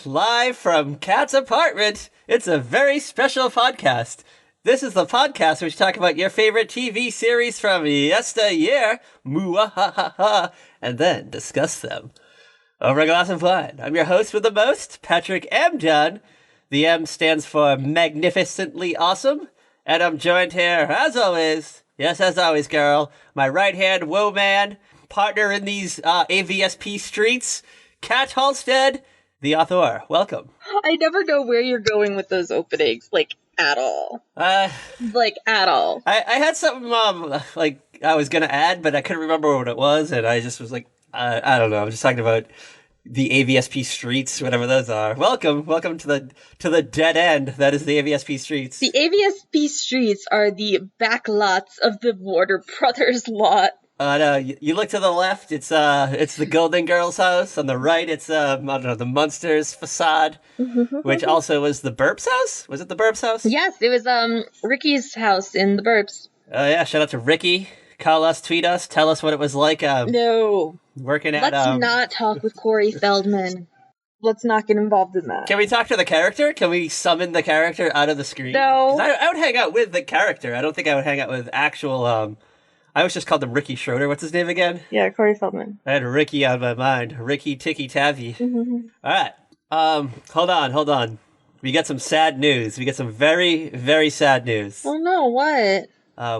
live from Kat's apartment. It's a very special podcast. This is the podcast where we talk about your favorite TV series from yesteryear, muahaha, and then discuss them over a glass of wine. I'm your host with the most, Patrick M. John. The M stands for magnificently awesome, and I'm joined here, as always, yes, as always, girl, my right-hand woe man, partner in these AVSP streets, Kat Halstead, the author. Welcome. I never know where you're going with those openings, at all. At all. I had something, I was going to add, but I couldn't remember what it was, and I just was like, I don't know, I'm just talking about the AVSP streets, whatever those are. Welcome to the dead end that is the AVSP streets. The AVSP streets are the back lots of the Warner Brothers lot. No, you look to the left, it's the Golden Girls house. On the right, it's, I don't know, the Munsters facade, which also was the Burps house? Was it the Burps house? Yes, it was, Ricky's house in the Burps. Oh, yeah, shout out to Ricky. Call us, tweet us, tell us what it was like, No. Working at, Let's not talk with Corey Feldman. Let's not get involved in that. Can we talk to the character? Can we summon the character out of the screen? No. 'Cause I would hang out with the character. I don't think I would hang out with actual, I always just called him Ricky Schroeder. What's his name again? Yeah, Corey Feldman. I had Ricky on my mind. Ricky Ticky Tavi. All right. Hold on. We got some sad news. We got some very, very sad news. Oh no, what?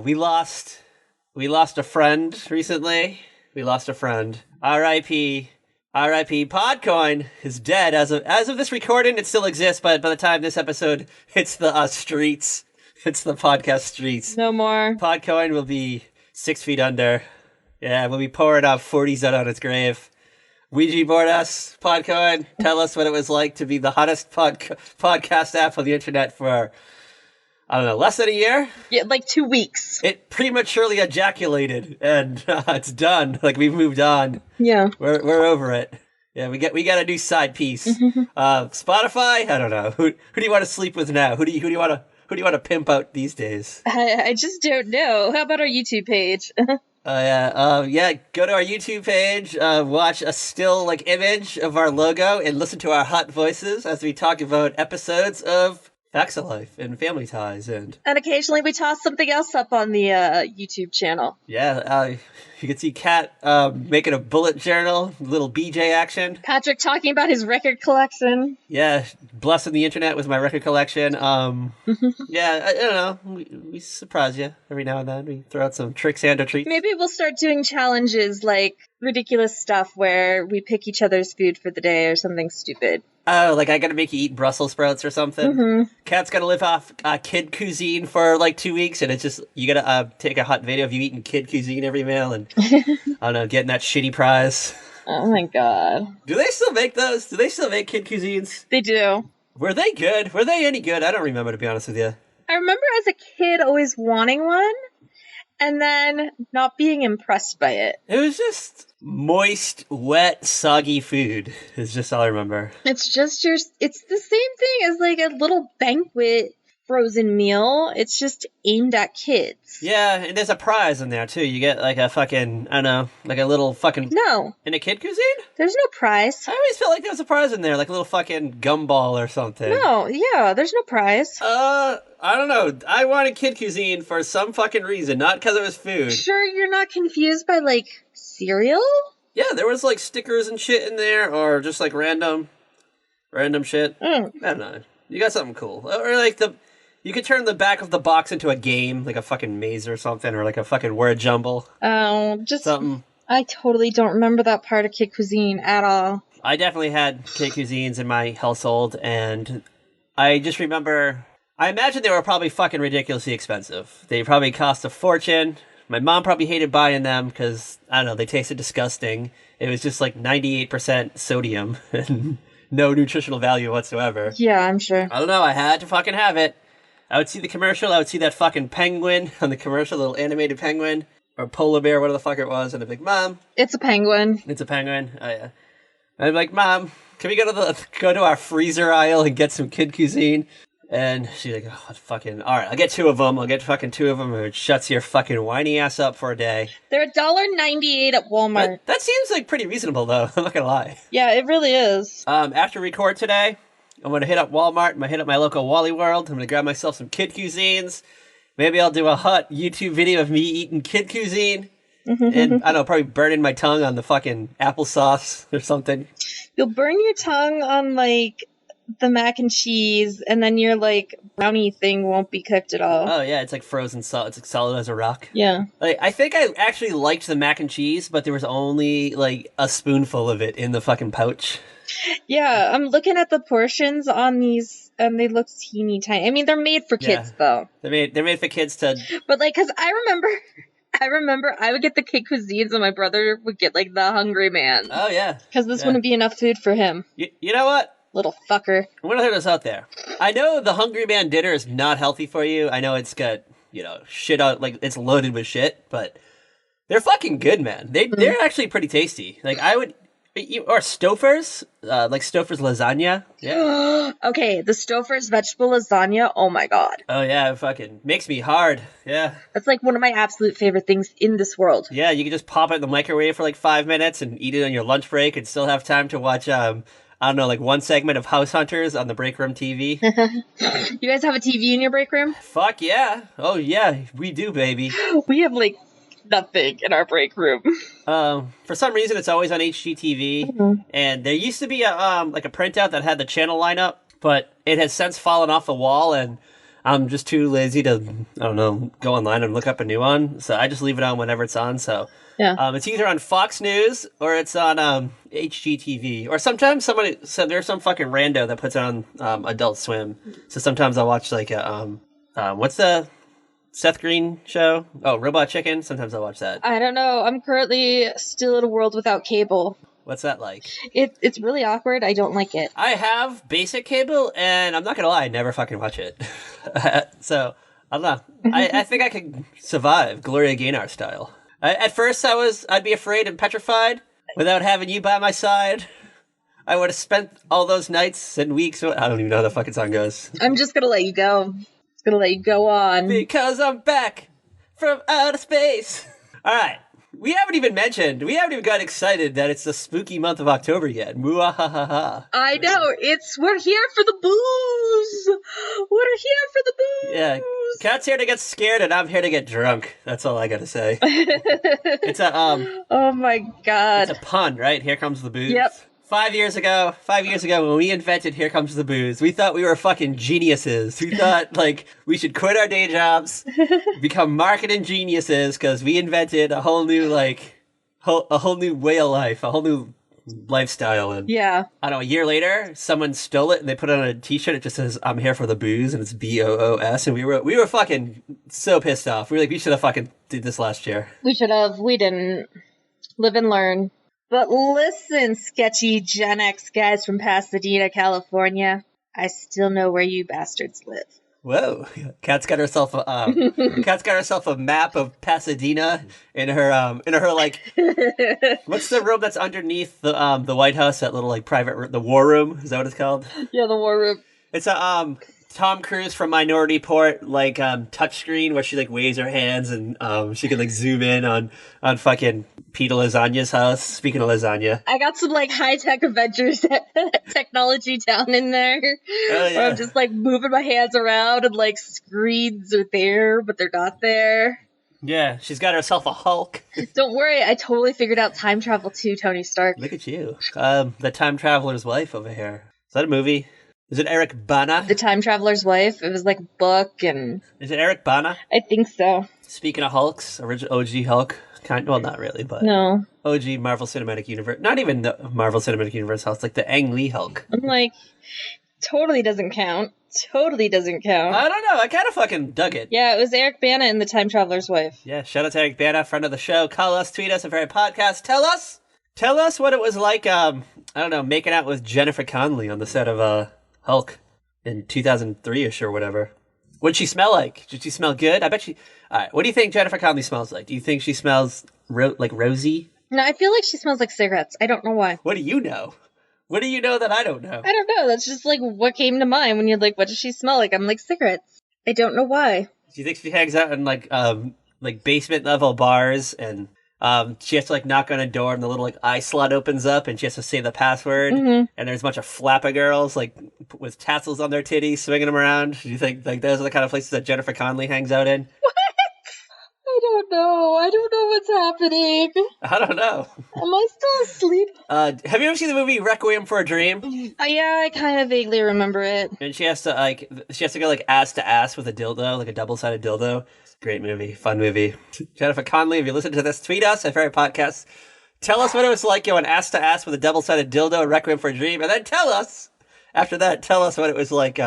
We lost a friend recently. We lost a friend. R.I.P. Podcoin is dead. As of this recording, it still exists, but by the time this episode hits the streets, it's the podcast streets. No more. Podcoin will be 6 feet under. Yeah, we'll be pouring out 40s out on its grave. Ouija board us, Podcoin. Tell us what it was like to be the hottest podcast app on the internet for, I don't know, less than a year? Yeah, 2 weeks. It prematurely ejaculated, and it's done. We've moved on. Yeah. We're over it. Yeah, we got a new side piece. Spotify? I don't know. Who do you want to sleep with now? Who do you want to pimp out these days? I just don't know. How about our YouTube page? Yeah, go to our YouTube page, watch a still, image of our logo, and listen to our hot voices as we talk about episodes of Facts of Life and Family Ties, and occasionally we toss something else up on the YouTube channel. Yeah, you can see Kat making a bullet journal, little BJ action. Patrick talking about his record collection. Yeah, blessing the internet with my record collection. Yeah, I don't know. We surprise you every now and then. We throw out some tricks and treats. Maybe we'll start doing challenges ridiculous stuff where we pick each other's food for the day or something stupid. Oh, I gotta make you eat Brussels sprouts or something? Kat's gotta live off kid cuisine for 2 weeks, and it's just, you gotta take a hot video of you eating kid cuisine every meal, and, I don't know, getting that shitty prize. Oh my god. Do they still make those? Do they still make kid cuisines? They do. Were they good? Were they any good? I don't remember, to be honest with you. I remember as a kid always wanting one, and then not being impressed by it. It was just moist, wet, soggy food is just all I remember. It's just it's the same thing as a little banquet frozen meal. It's just aimed at kids. Yeah, and there's a prize in there too. You get a fucking, I don't know, a little fucking... No. In a kid cuisine? There's no prize. I always felt like there was a prize in there, a little fucking gumball or something. No, yeah, there's no prize. I don't know. I wanted kid cuisine for some fucking reason, not because it was food. Sure, you're not confused by cereal? Yeah, there was stickers and shit in there, or just random shit. I don't know. You got something cool. Or you could turn the back of the box into a game, a fucking maze or something, or a fucking word jumble. Oh, just something. I totally don't remember that part of kid cuisine at all. I definitely had kid cuisines in my household, and I just remember, I imagine they were probably fucking ridiculously expensive. They probably cost a fortune. My mom probably hated buying them because, I don't know, they tasted disgusting. It was just 98% sodium and no nutritional value whatsoever. Yeah, I'm sure. I don't know, I had to fucking have it. I would see the commercial, I would see that fucking penguin on the commercial, little animated penguin, or polar bear, whatever the fuck it was, and I'd be like, Mom. It's a penguin. It's a penguin. Oh, yeah. I'd be like, Mom, can we go to our freezer aisle and get some kid cuisine? And she's like, oh, fucking, all right, I'll get 2 of them. I'll get fucking 2 of them. And it shuts your fucking whiny ass up for a day. They're $1.98 at Walmart. That seems like pretty reasonable, though. I'm not going to lie. Yeah, it really is. After record today, I'm going to hit up Walmart. I'm going to hit up my local Wally World. I'm going to grab myself some kid cuisines. Maybe I'll do a hot YouTube video of me eating kid cuisine. And, I don't know, probably burning my tongue on the fucking applesauce or something. You'll burn your tongue on, like, the mac and cheese, and then your, like, brownie thing won't be cooked at all. Oh, yeah, it's like frozen salt. It's like solid as a rock. Yeah. Like, I think I actually liked the mac and cheese, but there was only, like, a spoonful of it in the fucking pouch. Yeah, I'm looking at the portions on these, and they look teeny tiny. I mean, they're made for kids, though. They're made for kids to... But, like, because I remember I would get the kid cuisines, and my brother would get, like, the Hungry Man. Oh, yeah. Because this wouldn't be enough food for him. You know what? Little fucker. I'm going to throw this out there. I know the Hungry Man dinner is not healthy for you. I know it's got, shit out, like, it's loaded with shit, but they're fucking good, man. They're actually pretty tasty. Like, I would... Or Stouffer's, like Stouffer's lasagna. Yeah. Okay, the Stouffer's vegetable lasagna. Oh my god. Oh yeah, it fucking makes me hard. Yeah. That's like one of my absolute favorite things in this world. Yeah, you can just pop it in the microwave for like 5 minutes and eat it on your lunch break and still have time to watch, I don't know, like one segment of House Hunters on the break room TV. You guys have a TV in your break room? Fuck yeah. Oh yeah, we do, baby. We have like nothing in our break room. For some reason, it's always on HGTV, and there used to be a like a printout that had the channel lineup, but it has since fallen off the wall, and I'm just too lazy to, I don't know, go online and look up a new one, so I just leave it on whenever it's on, so... Yeah. It's either on Fox News, or it's on HGTV, or sometimes so there's some fucking rando that puts it on Adult Swim, so sometimes I'll watch like what's the... Seth Green show? Oh, Robot Chicken? Sometimes I watch that. I don't know. I'm currently still in a world without cable. What's that like? It's really awkward. I don't like it. I have basic cable, and I'm not gonna lie, I never fucking watch it. So, I don't know. I think I could survive Gloria Gaynor style. At first, I'd be afraid and petrified without having you by my side. I would have spent all those nights and weeks. I don't even know how the fucking song goes. I'm just gonna let you go. Gonna let you go on. Because I'm back from outer space. Alright. We haven't even got excited that it's the spooky month of October yet. Muahaha. I know. We're here for the booze. We're here for the booze. Yeah. Kat's here to get scared and I'm here to get drunk. That's all I gotta say. It's a, oh my god. It's a pun, right? Here comes the booze. Yep. 5 years ago, when we invented Here Comes the Booze, we thought we were fucking geniuses. We thought, like, we should quit our day jobs, become marketing geniuses, because we invented a whole new, like, a whole new way of life, a whole new lifestyle. And yeah. I don't know, a year later, someone stole it, and they put it on a t-shirt, it just says, I'm here for the booze, and it's BOOS, and we were fucking so pissed off. We were like, we should have fucking did this last year. We should have. We didn't. Live and learn. But listen, sketchy Gen X guys from Pasadena, California, I still know where you bastards live. Whoa! Kat's got herself a map of Pasadena in her like what's the room that's underneath the White House? That little like private the War Room, is that what it's called? Yeah, the War Room. It's a Tom Cruise from Minority Report, like, touchscreen where she, like, waves her hands and, she can, like, zoom in on fucking Peter Lasagna's house. Speaking of lasagna. I got some, like, high-tech Avengers technology down in there. Oh, yeah. Where I'm just, like, moving my hands around and, like, screens are there, but they're not there. Yeah, she's got herself a Hulk. Don't worry, I totally figured out time travel too, Tony Stark. Look at you. The time traveler's wife over here. Is that a movie? Is it Eric Bana? The Time Traveler's Wife. It was like a book and... Is it Eric Bana? I think so. Speaking of Hulks, original OG Hulk. Well, not really, but... No. OG Marvel Cinematic Universe. Not even the Marvel Cinematic Universe Hulk. Like the Ang Lee Hulk. I'm like, totally doesn't count. Totally doesn't count. I don't know. I kind of fucking dug it. Yeah, it was Eric Bana in The Time Traveler's Wife. Yeah, shout out to Eric Bana, friend of the show. Call us, tweet us, a very podcast. Tell us what it was like, I don't know, making out with Jennifer Connelly on the set of, Hulk. In 2003-ish or whatever. What'd she smell like? Did she smell good? I bet she... Alright, what do you think Jennifer Connelly smells like? Do you think she smells like rosy? No, I feel like she smells like cigarettes. I don't know why. What do you know? What do you know that I don't know? I don't know. That's just like what came to mind when you're like, what does she smell like? I'm like, cigarettes. I don't know why. Do you think she hangs out in like basement level bars and she has to like knock on a door and the little like eye slot opens up and she has to say the password and there's a bunch of flapper girls like with tassels on their titties swinging them around? Do you think like those are the kind of places that Jennifer Connelly hangs out in? What? I don't know. I don't know what's happening. I don't know. Am I still asleep? Have you ever seen the movie Requiem for a Dream? Yeah, I kind of vaguely remember it. And she has to go like ass to ass with a dildo, like a double-sided dildo. Great movie, fun movie. Jennifer Connelly, if you listen to this, tweet us at Fairy Podcast. Tell us what it was like going ass to ass with a double-sided dildo at Requiem for a Dream, and then tell us what it was like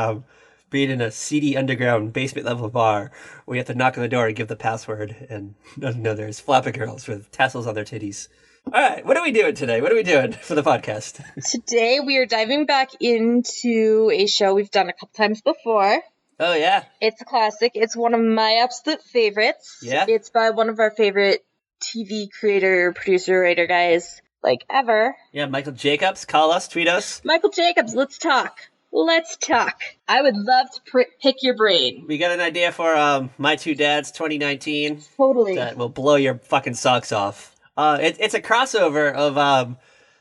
being in a seedy underground basement level bar where you have to knock on the door and give the password, and no, there's flapper girls with tassels on their titties. All right, what are we doing today? What are we doing for the podcast? Today we are diving back into a show we've done a couple times before. Oh, yeah. It's a classic. It's one of my absolute favorites. Yeah? It's by one of our favorite TV creator, producer, writer guys, like, ever. Yeah, Michael Jacobs. Call us, tweet us. Michael Jacobs, let's talk. Let's talk. I would love to pick your brain. We got an idea for My Two Dads 2019. Totally. That will blow your fucking socks off. It's a crossover of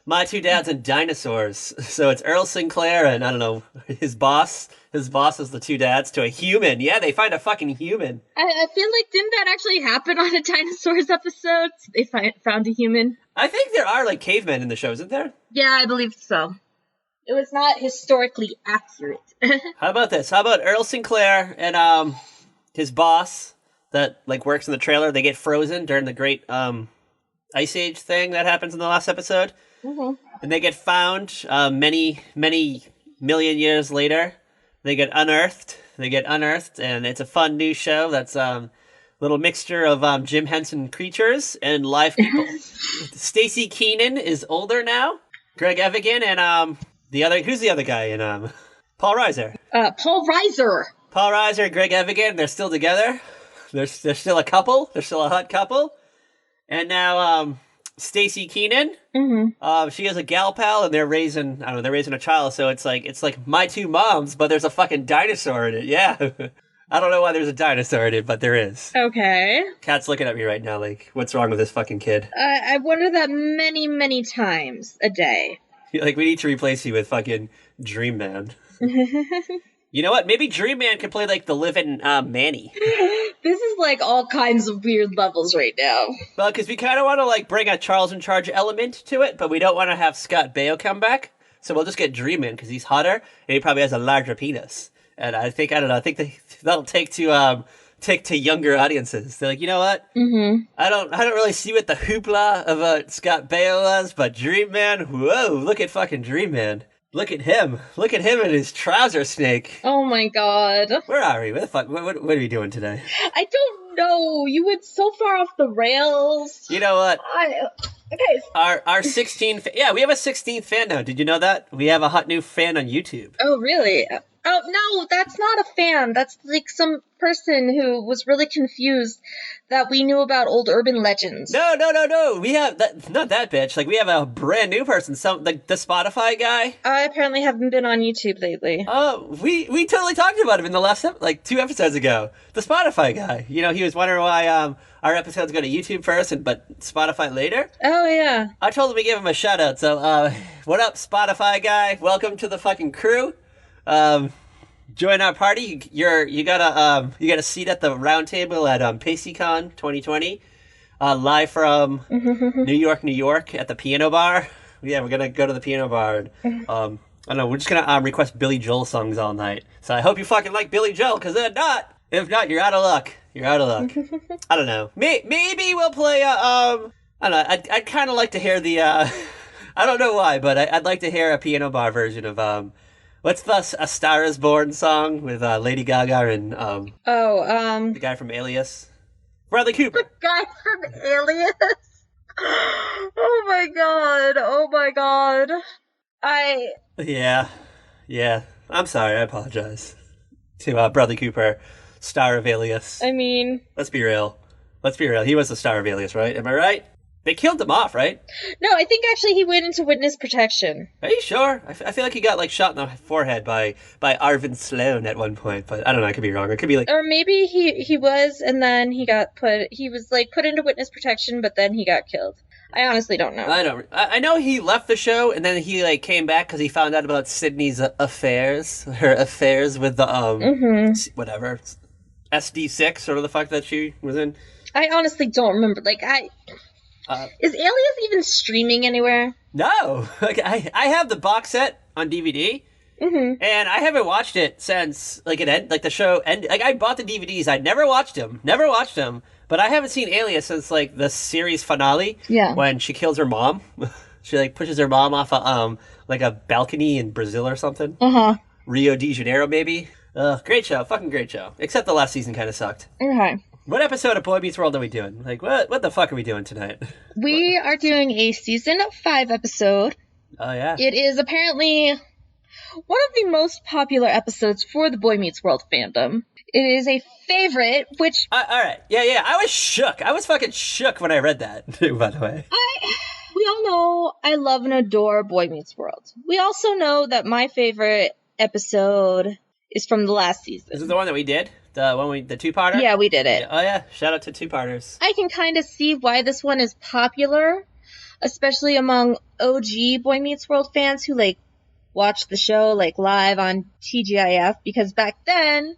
My Two Dads and dinosaurs. So it's Earl Sinclair and, I don't know, his boss. His boss is the two dads to a human. Yeah, they find a fucking human. I feel like, didn't that actually happen on a dinosaurs episode? They found a human? I think there are, like, cavemen in the show, isn't there? Yeah, I believe so. It was not historically accurate. How about this? How about Earl Sinclair and his boss that like works in the trailer? They get frozen during the great Ice Age thing that happens in the last episode, and they get found many million years later. They get unearthed. And it's a fun new show that's little mixture of Jim Henson creatures and live people. Stacey Keenan is older now. Greg Evigan and who's the other guy in Paul Reiser? Paul Reiser. Paul Reiser and Greg Evigan, they're still together. They're still a couple. They're still a hot couple. And now Stacey Keenan, she has a gal pal, and they're raising a child. So it's like My Two Moms, but there's a fucking dinosaur in it. Yeah. I don't know why there's a dinosaur in it, but there is. Okay. Kat's looking at me right now like, what's wrong with this fucking kid? I wonder that many times a day. Like, we need to replace you with fucking Dream Man. You know what? Maybe Dream Man could play, like, the living Manny. This is, like, all kinds of weird levels right now. Well, because we kind of want to, like, bring a Charles in Charge element to it, but we don't want to have Scott Baio come back. So we'll just get Dream Man, because he's hotter, and he probably has a larger penis. And I think that'll take to younger audiences. They're like, you know what? I don't really see what the hoopla of Scott Baio was, but Dream Man, whoa, look at fucking Dream Man. Look at him and his trouser snake. Oh my god. Where are we? What the fuck? What are we doing today? I don't know. You went so far off the rails. You know what? Okay. Our 16th, we have a 16th fan now. Did you know that? We have a hot new fan on YouTube. Oh, really? Oh, no, that's not a fan. That's like some person who was really confused that we knew about old urban legends. No. We have not that bitch. Like, we have a brand new person. The Spotify guy. I apparently haven't been on YouTube lately. Oh, we totally talked about him in the last, 2 episodes ago. The Spotify guy. You know, he was wondering why, our episodes go to YouTube first, but Spotify later. Oh, yeah. I told him to give him a shout out. So, what up, Spotify guy? Welcome to the fucking crew. Join our party. You got a seat at the round table at PaceyCon 2020, live from New York at the Piano Bar. Yeah, we're gonna go to the Piano Bar. And, I don't know. We're just gonna request Billy Joel songs all night. So I hope you fucking like Billy Joel, because if not, you're out of luck. I don't know. Maybe we'll play. I don't know. I'd kind of like to hear the. I don't know why, but I'd like to hear a Piano Bar version of what's the A Star Is Born song with Lady Gaga and the guy from Alias, Bradley Cooper. The guy from Alias. Oh my god. Yeah. I'm sorry. I apologize to Bradley Cooper, star of Alias. I mean, Let's be real. He was the star of Alias, right? Am I right? They killed him off, right? No, I think actually he went into witness protection. Are you sure? I feel like he got like shot in the forehead by Arvin Sloan at one point, but I don't know. I could be wrong. It could be like, Or maybe he was, and then he was like put into witness protection, but then he got killed. I honestly don't know. I know he left the show and then he like came back because he found out about Sydney's her affairs with the whatever SD6 or the fuck that she was in. I honestly don't remember. Like is Alias even streaming anywhere? No, like I have the box set on DVD, and I haven't watched it since like the show ended. Like I bought the DVDs, I never watched them, but I haven't seen Alias since like the series finale. Yeah, when she kills her mom, she like pushes her mom off like a balcony in Brazil or something. Rio de Janeiro maybe. Great show, fucking great show. Except the last season kind of sucked. Okay. What episode of Boy Meets World are we doing? Like, what the fuck are we doing tonight? We are doing a season 5 episode. Oh, yeah. It is apparently one of the most popular episodes for the Boy Meets World fandom. It is a favorite, which... all right. Yeah. I was shook. I was fucking shook when I read that, by the way. We all know I love and adore Boy Meets World. We also know that my favorite episode is from the last season. Is it the one that we did? The two-parter? Yeah, we did it. Oh, yeah. Shout out to two-parters. I can kind of see why this one is popular, especially among OG Boy Meets World fans who, like, watch the show, like, live on TGIF, because back then,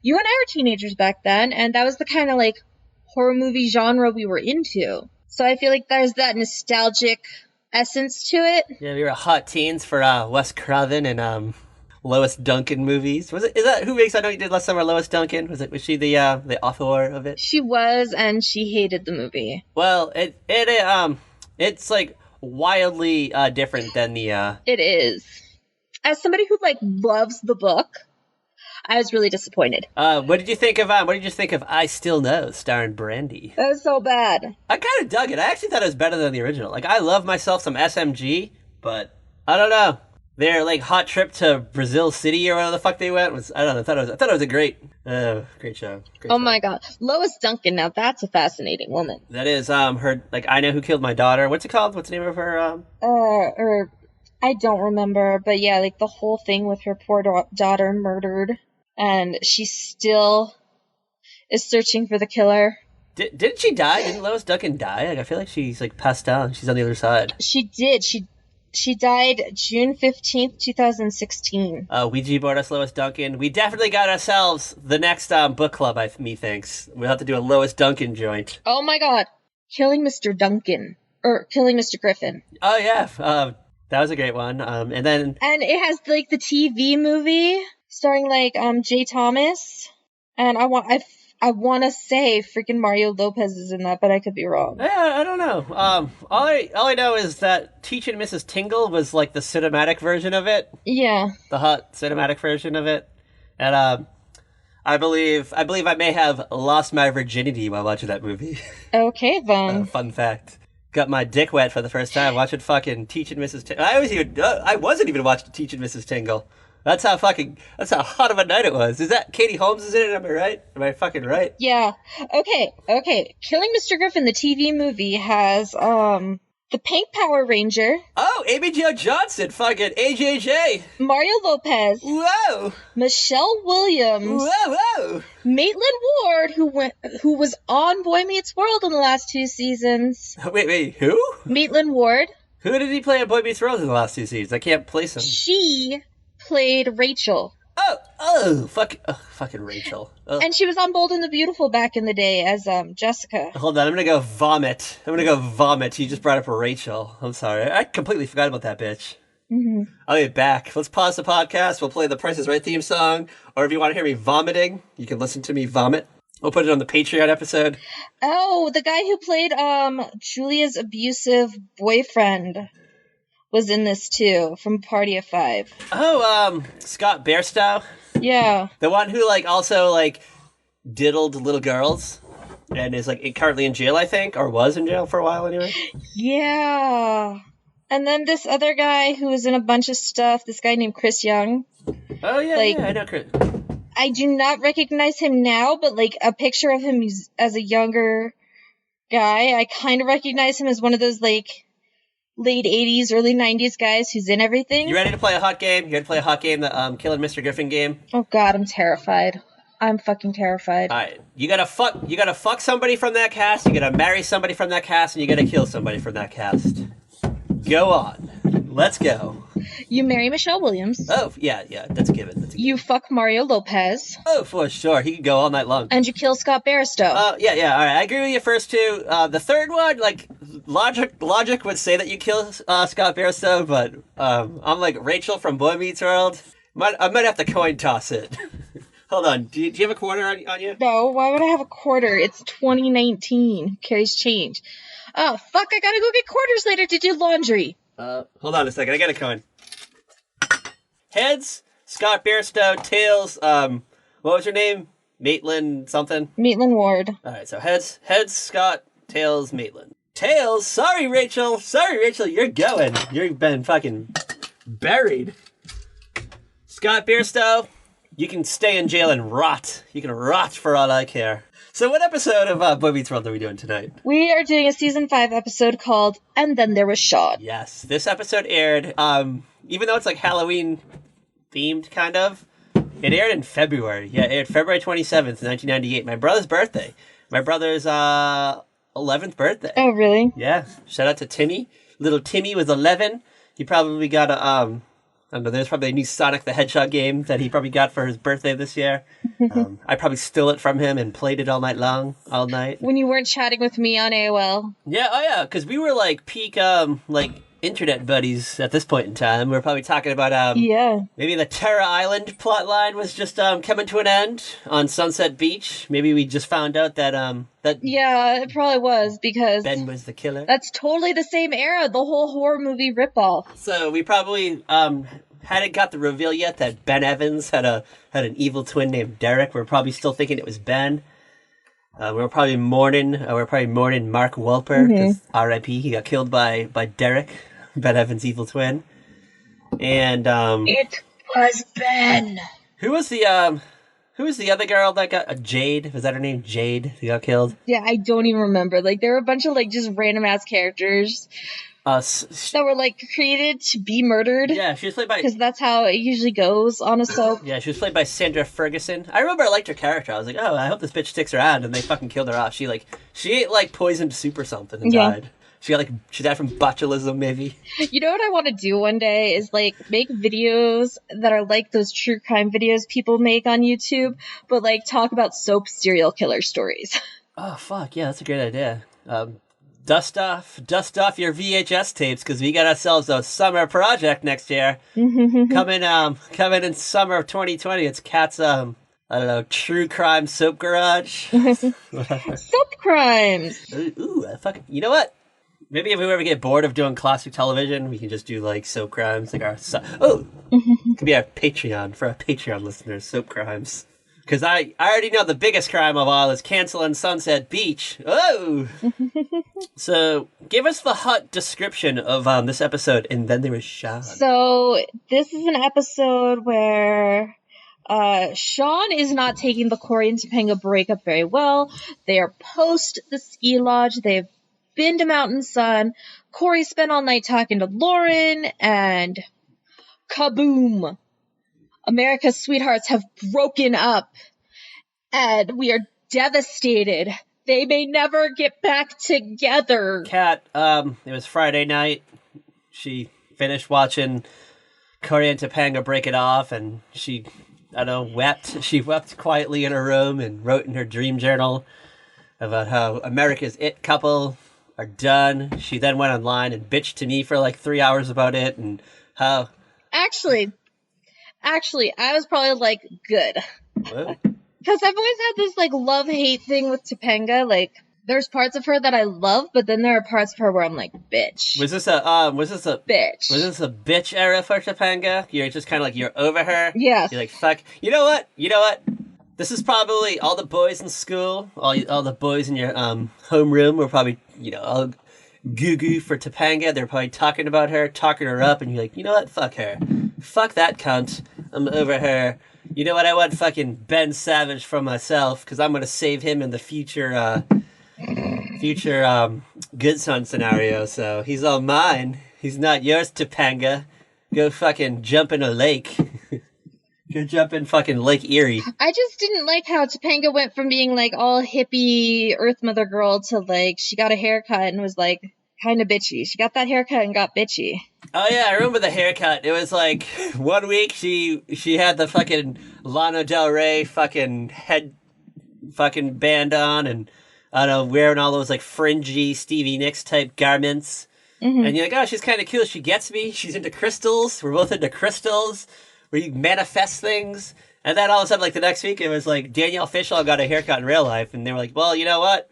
you and I were teenagers back then, and that was the kind of, like, horror movie genre we were into. So I feel like there's that nostalgic essence to it. Yeah, we were hot teens for Wes Craven and Lois Duncan movies. Is that who makes? I know you did last summer. Lois Duncan was she the author of it? She was, and she hated the movie. Well, it's like wildly different than the. It is. As somebody who like loves the book, I was really disappointed. What did you think of I Still Know, starring Brandy? That was so bad. I kind of dug it. I actually thought it was better than the original. Like I love myself some SMG, but I don't know. Their like hot trip to Brazil City or whatever the fuck they went was I don't know. I thought it was a great show. Oh my god, Lois Duncan. Now that's a fascinating woman. That is her like I Know Who Killed My Daughter. What's it called? What's the name of her? Or I don't remember, but yeah, like the whole thing with her poor daughter murdered, and she still is searching for the killer. Didn't she die? Didn't Lois Duncan die? Like I feel like she's like passed out. She's on the other side. She did. She died June 15th, 2016. Ouija board us, Lois Duncan. We definitely got ourselves the next book club, methinks. We'll have to do a Lois Duncan joint. Oh my god. Killing Mr. Duncan. Or Killing Mr. Griffin. Oh, yeah. That was a great one. And it has, like, the TV movie starring, like, Jay Thomas. And I want to say freaking Mario Lopez is in that, but I could be wrong. Yeah, I don't know. All I know is that Teaching Mrs. Tingle was like the cinematic version of it. Yeah. The hot cinematic version of it. And I believe I may have lost my virginity while watching that movie. Okay, then. Fun fact. Got my dick wet for the first time watching fucking Teaching Mrs. Tingle. I wasn't even watching Teaching Mrs. Tingle. That's how hot of a night it was. Is that Katie Holmes is in it? Am I right? Am I fucking right? Yeah. Okay. Killing Mr. Griffin, the TV movie, has, the Pink Power Ranger. Oh, Amy Jo Johnson, fucking AJJ. Mario Lopez. Whoa. Michelle Williams. Whoa. Maitland Ward, who was on Boy Meets World in the last 2 seasons. Wait, who? Maitland Ward. Who did he play on Boy Meets World in the last 2 seasons? I can't place him. She played Rachel. Fucking Rachel. Ugh. And she was on Bold and the Beautiful back in the day as Jessica. Hold on, I'm gonna go vomit. You just brought up Rachel. I'm sorry. I completely forgot about that bitch. Mm-hmm. I'll be back. Let's pause the podcast. We'll play the Price is Right theme song. Or if you want to hear me vomiting, you can listen to me vomit. We'll put it on the Patreon episode. Oh, the guy who played Julia's abusive boyfriend was in this too, from Party of Five. Oh, Scott Bairstow? Yeah. The one who, like, also, like, diddled little girls and is, like, currently in jail, I think, or was in jail for a while anyway. Yeah. And then this other guy who was in a bunch of stuff, this guy named Chris Young. Oh, yeah, I know Chris. I do not recognize him now, but, like, a picture of him as a younger guy. I kind of recognize him as one of those, like, late 80s, early 90s guys who's in everything. You ready to play a hot game? You ready to play a hot game, the Killing Mr. Griffin game? Oh god, I'm terrified. I'm fucking terrified. Alright, you gotta fuck somebody from that cast, you gotta marry somebody from that cast, and you gotta kill somebody from that cast. Go on. Let's go. You marry Michelle Williams. Oh, yeah, that's a given. That's a given. You fuck Mario Lopez. Oh, for sure. He could go all night long. And you kill Scott Barstow. Yeah, alright. I agree with you first two. The third one, like, logic would say that you kill Scott Barstow, but I'm like Rachel from Boy Meets World. I might have to coin toss it. Hold on. Do you have a quarter on you? No, why would I have a quarter? It's 2019. Who carries change? Oh, fuck, I gotta go get quarters later to do laundry. Hold on a second. I got a coin. Heads, Scott Bairstow. Tails, what was your name? Maitland something? Maitland Ward. Alright, so heads, Scott, tails, Maitland. Tails, sorry, Rachel, you're going. You've been fucking buried. Scott Bairstow, you can stay in jail and rot. You can rot for all I care. So what episode of Boy Meets World are we doing tonight? We are doing a season 5 episode called And Then There Was Shawn. Yes, this episode aired, even though it's like Halloween themed, kind of, it aired in February. Yeah, it aired February 27th, 1998. My brother's birthday. My brother's 11th birthday. Oh, really? Yeah, shout out to Timmy. Little Timmy was 11. He probably got a, I don't know, there's probably a new Sonic the Hedgehog game that he probably got for his birthday this year. I probably stole it from him and played it all night. When you weren't chatting with me on AOL. Yeah, because we were like peak, like internet buddies at this point in time. We were probably talking about, maybe the Terra Island plotline was just coming to an end on Sunset Beach. Maybe we just found out that Yeah, it probably was, because Ben was the killer. That's totally the same era, the whole horror movie ripoff. So we probably hadn't got the reveal yet that Ben Evans had an evil twin named Derek. We're probably still thinking it was Ben. We were probably mourning Mark Wolper, because R.I.P. he got killed by Derek, Ben Evans' evil twin. And it was Ben. Who was the other girl that got Jade? Was that her name? Jade, who got killed? Yeah, I don't even remember. Like, there were a bunch of like just random ass characters that were like created to be murdered. Yeah, she was played by, because that's how it usually goes on a soap. Yeah, she was played by Sandra Ferguson. I remember I liked her character. I was like, oh, I hope this bitch sticks around, and they fucking killed her off. She ate like poisoned soup or something and died. She died from botulism, maybe. You know what I want to do one day is like make videos that are like those true crime videos people make on YouTube, but like talk about soap serial killer stories. Oh fuck yeah, that's a great idea. Dust off your VHS tapes, because we got ourselves a summer project next year. coming in summer of 2020. It's Kat's I don't know, true crime soap garage. Soap crimes. Ooh, fucking. You know what? Maybe if we ever get bored of doing classic television, we can just do like soap crimes, like our it could be our Patreon for our Patreon listeners, soap crimes. Because I already know the biggest crime of all is canceling Sunset Beach. Oh! So, give us the hot description of this episode, And Then There Was Shawn. So, this is an episode where Shawn is not taking the Corey and Topanga breakup very well. They are post the ski lodge. They've been to Mountain Sun. Corey spent all night talking to Lauren, and kaboom! America's sweethearts have broken up, and we are devastated. They may never get back together. Kat, it was Friday night. She finished watching Corey and Topanga break it off, and she, wept. She wept quietly in her room and wrote in her dream journal about how America's it couple are done. She then went online and bitched to me for like 3 hours about it, and how... Actually, I was probably like, good. What? Because I've always had this like love-hate thing with Topanga. Like, there's parts of her that I love, but then there are parts of her where I'm like, bitch. Was this a bitch? Was this a bitch era for Topanga? You're just kind of like, you're over her? Yes. You're like, fuck. You know what? This is probably all the boys in school, all the boys in your homeroom were probably, all goo-goo for Topanga. They're probably talking about her, talking her up, and you're like, you know what? Fuck her. Fuck that cunt. I'm over her. You know what? I want fucking Ben Savage for myself, because I'm going to save him in the future future good son scenario. So he's all mine. He's not yours, Topanga. Go fucking jump in a lake. Go jump in fucking Lake Erie. I just didn't like how Topanga went from being like all hippie Earth Mother girl to like she got a haircut and was like kind of bitchy. She got that haircut and got bitchy. Oh yeah, I remember the haircut. It was like 1 week she had the fucking Lana Del Rey fucking head fucking band on, and I don't know, wearing all those like fringy Stevie Nicks type garments. Mm-hmm. And you're like, oh, she's kind of cool. She gets me. She's into crystals. We're both into crystals. We manifest things. And then all of a sudden, like the next week, it was like Danielle Fishel got a haircut in real life, and they were like, well, you know what?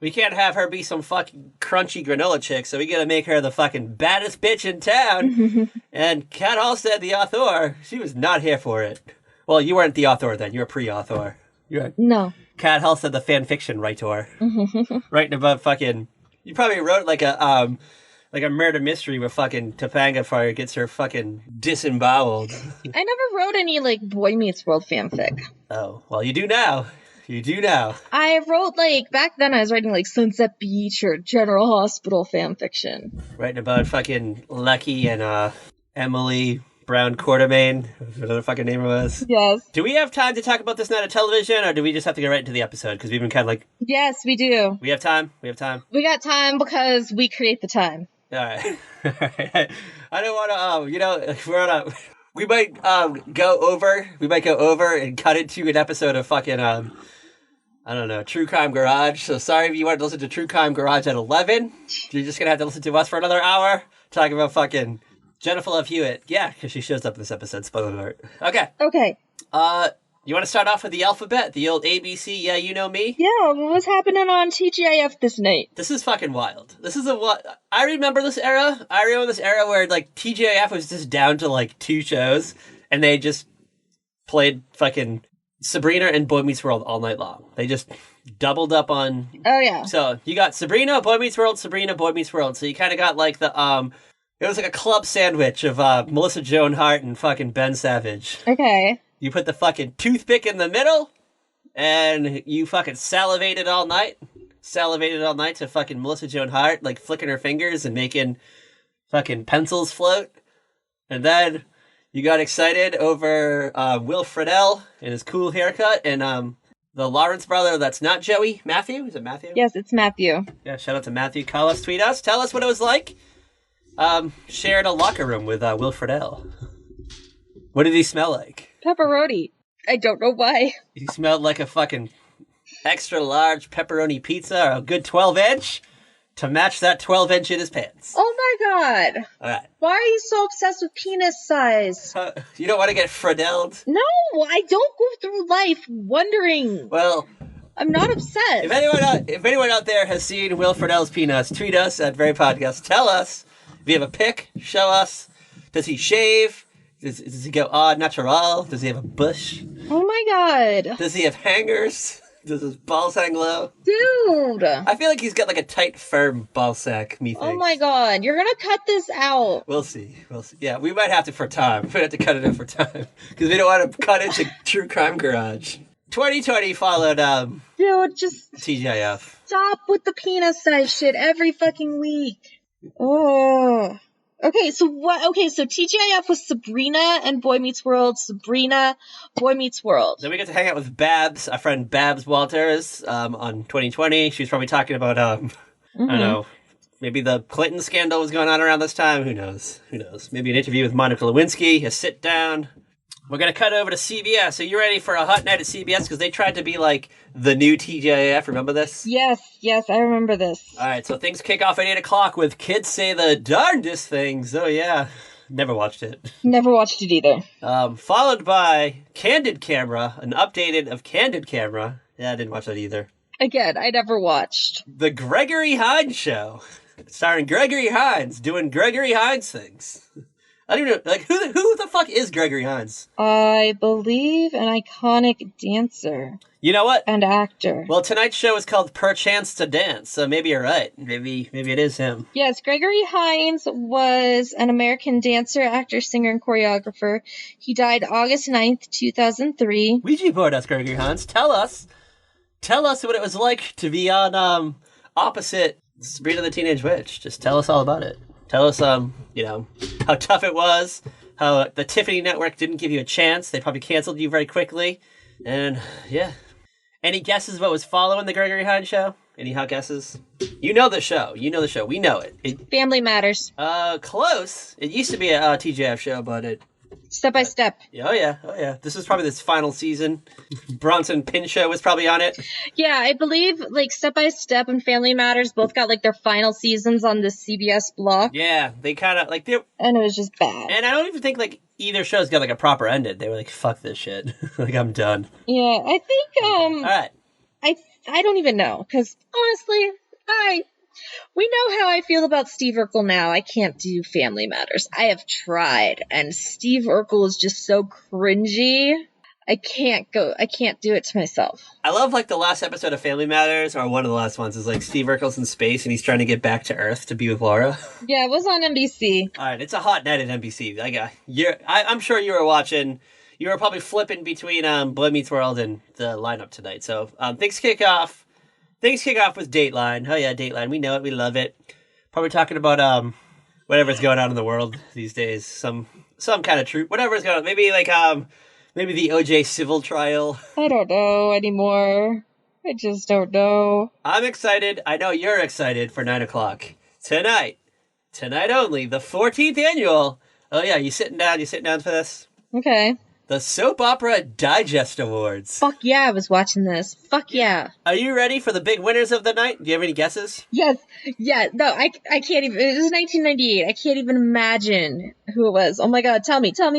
We can't have her be some fucking crunchy granola chick, so we gotta make her the fucking baddest bitch in town. And Kat Halstead, the author, she was not here for it. Well, you weren't the author then. You were pre-author. You were No. Kat Halstead, the fan fiction writer. Writing about fucking... You probably wrote like a murder mystery where fucking Topanga Fire gets her fucking disemboweled. I never wrote any like Boy Meets World fanfic. Oh, well, you do now. You do now. I wrote like back then I was writing like Sunset Beach or General Hospital fanfiction. Writing about fucking Lucky and Emily Brown Quartermain, whatever the fucking name was. Yes. Do we have time to talk about this night of television, or do we just have to get right into the episode? Because we've been kind of like... Yes, we do. We have time? We have time? We got time because we create the time. All right. I don't want to, we might go over and cut into an episode of fucking, I don't know, True Crime Garage. So sorry if you wanted to listen to True Crime Garage at 11. You're just going to have to listen to us for another hour talking about fucking Jennifer Love Hewitt. Yeah, because she shows up in this episode. Spoiler alert. Okay. Okay. You want to start off with the alphabet? The old ABC, yeah, you know me? Yeah, what was happening on TGIF this night? This is fucking wild. This is I remember this era. I remember this era where, like, TGIF was just down to, like, 2 shows, and they just played fucking Sabrina and Boy Meets World all night long. They just doubled up on... Oh, yeah. So, you got Sabrina, Boy Meets World, Sabrina, Boy Meets World. So you kind of got, like, the, it was like a club sandwich of, Melissa Joan Hart and fucking Ben Savage. Okay. You put the fucking toothpick in the middle, and you fucking salivated all night. Salivated all night to fucking Melissa Joan Hart, like flicking her fingers and making fucking pencils float. And then you got excited over Will Friedle and his cool haircut, and the Lawrence brother that's not Joey. Matthew? Is it Matthew? Yes, it's Matthew. Yeah, shout out to Matthew. Call us, tweet us. Tell us what it was like. Shared a locker room with Will Friedle. What did he smell like? Pepperoni. I don't know why. He smelled like a fucking extra large pepperoni pizza, or a good 12-inch, to match that 12-inch in his pants. Oh my god. All right. Why are you so obsessed with penis size? You don't want to get Friedled? No, I don't go through life wondering. Well... I'm not obsessed. If anyone out there has seen Will Friedle's penis, tweet us at Very Podcast. Tell us. If you have a pic, show us. Does he shave? Does he go natural? Does he have a bush? Oh my god. Does he have hangers? Does his balls hang low? Dude. I feel like he's got like a tight, firm ball sack, methinks. Oh my god. You're gonna cut this out. We'll see. Yeah, we might have to for time. We might have to cut it in for time. Because we don't want to cut into True Crime Garage. 2020 followed, Dude, just... TGIF. Stop with the penis size shit every fucking week. Oh... Okay, so TGIF was Sabrina and Boy Meets World, Sabrina, Boy Meets World. Then we got to hang out with Babs, our friend Babs Walters, on 2020. She was probably talking about, I don't know, maybe the Clinton scandal was going on around this time. Who knows? Maybe an interview with Monica Lewinsky, a sit down. We're going to cut over to CBS. Are you ready for a hot night at CBS? Because they tried to be like the new TGIF. Remember this? Yes, I remember this. All right, so things kick off at 8 o'clock with Kids Say the Darndest Things. Oh, yeah. Never watched it. Never watched it either. Followed by Candid Camera, an updated of Candid Camera. Yeah, I didn't watch that either. Again, I never watched. The Gregory Hines Show, starring Gregory Hines, doing Gregory Hines things. I don't know, like, who the fuck is Gregory Hines? I believe an iconic dancer. You know what? And actor. Well, tonight's show is called Perchance to Dance, so maybe you're right. Maybe it is him. Yes, Gregory Hines was an American dancer, actor, singer, and choreographer. He died August 9th, 2003. Ouija board us, Gregory Hines. Tell us what it was like to be on opposite Sabrina the Teenage Witch. Just tell us all about it. Tell us, how tough it was, how the Tiffany Network didn't give you a chance. They probably canceled you very quickly. And, yeah. Any guesses what was following the Gregory Hines show? Any hot guesses? You know the show. We know it. Family Matters. Close. It used to be a TJF show, but it... Step by Step. Oh, yeah. This was probably this final season. Bronson Pinchot was probably on it. Yeah, I believe, Step by Step and Family Matters both got, their final seasons on the CBS block. Yeah, they kind of, And it was just bad. And I don't even think, either show's got, a proper ending. They were like, fuck this shit. I'm done. Yeah, I think, All right. I don't even know, because, honestly, we know how I feel about Steve Urkel now. I can't do Family Matters. I have tried, and Steve Urkel is just so cringy. I can't do it to myself. I love, the last episode of Family Matters, or one of the last ones, is, Steve Urkel's in space, and he's trying to get back to Earth to be with Laura. Yeah, it was on NBC. All right, it's a hot night at NBC. I'm sure you were watching... You were probably flipping between Boy Meets World and the lineup tonight. So things kick off with Dateline. Oh yeah, Dateline. We know it. We love it. Probably talking about whatever's going on in the world these days. Some kind of truth. Whatever's going on. Maybe maybe the OJ civil trial. I don't know anymore. I just don't know. I'm excited. I know you're excited for 9:00 tonight. Tonight only. The 14th annual. Oh yeah, you sitting down? You sitting down for this? Okay. The Soap Opera Digest Awards. Fuck yeah, I was watching this. Fuck yeah. Are you ready for the big winners of the night? Do you have any guesses? Yes. Yeah. No, I can't even. It was 1998. I can't even imagine who it was. Oh my god, tell me. All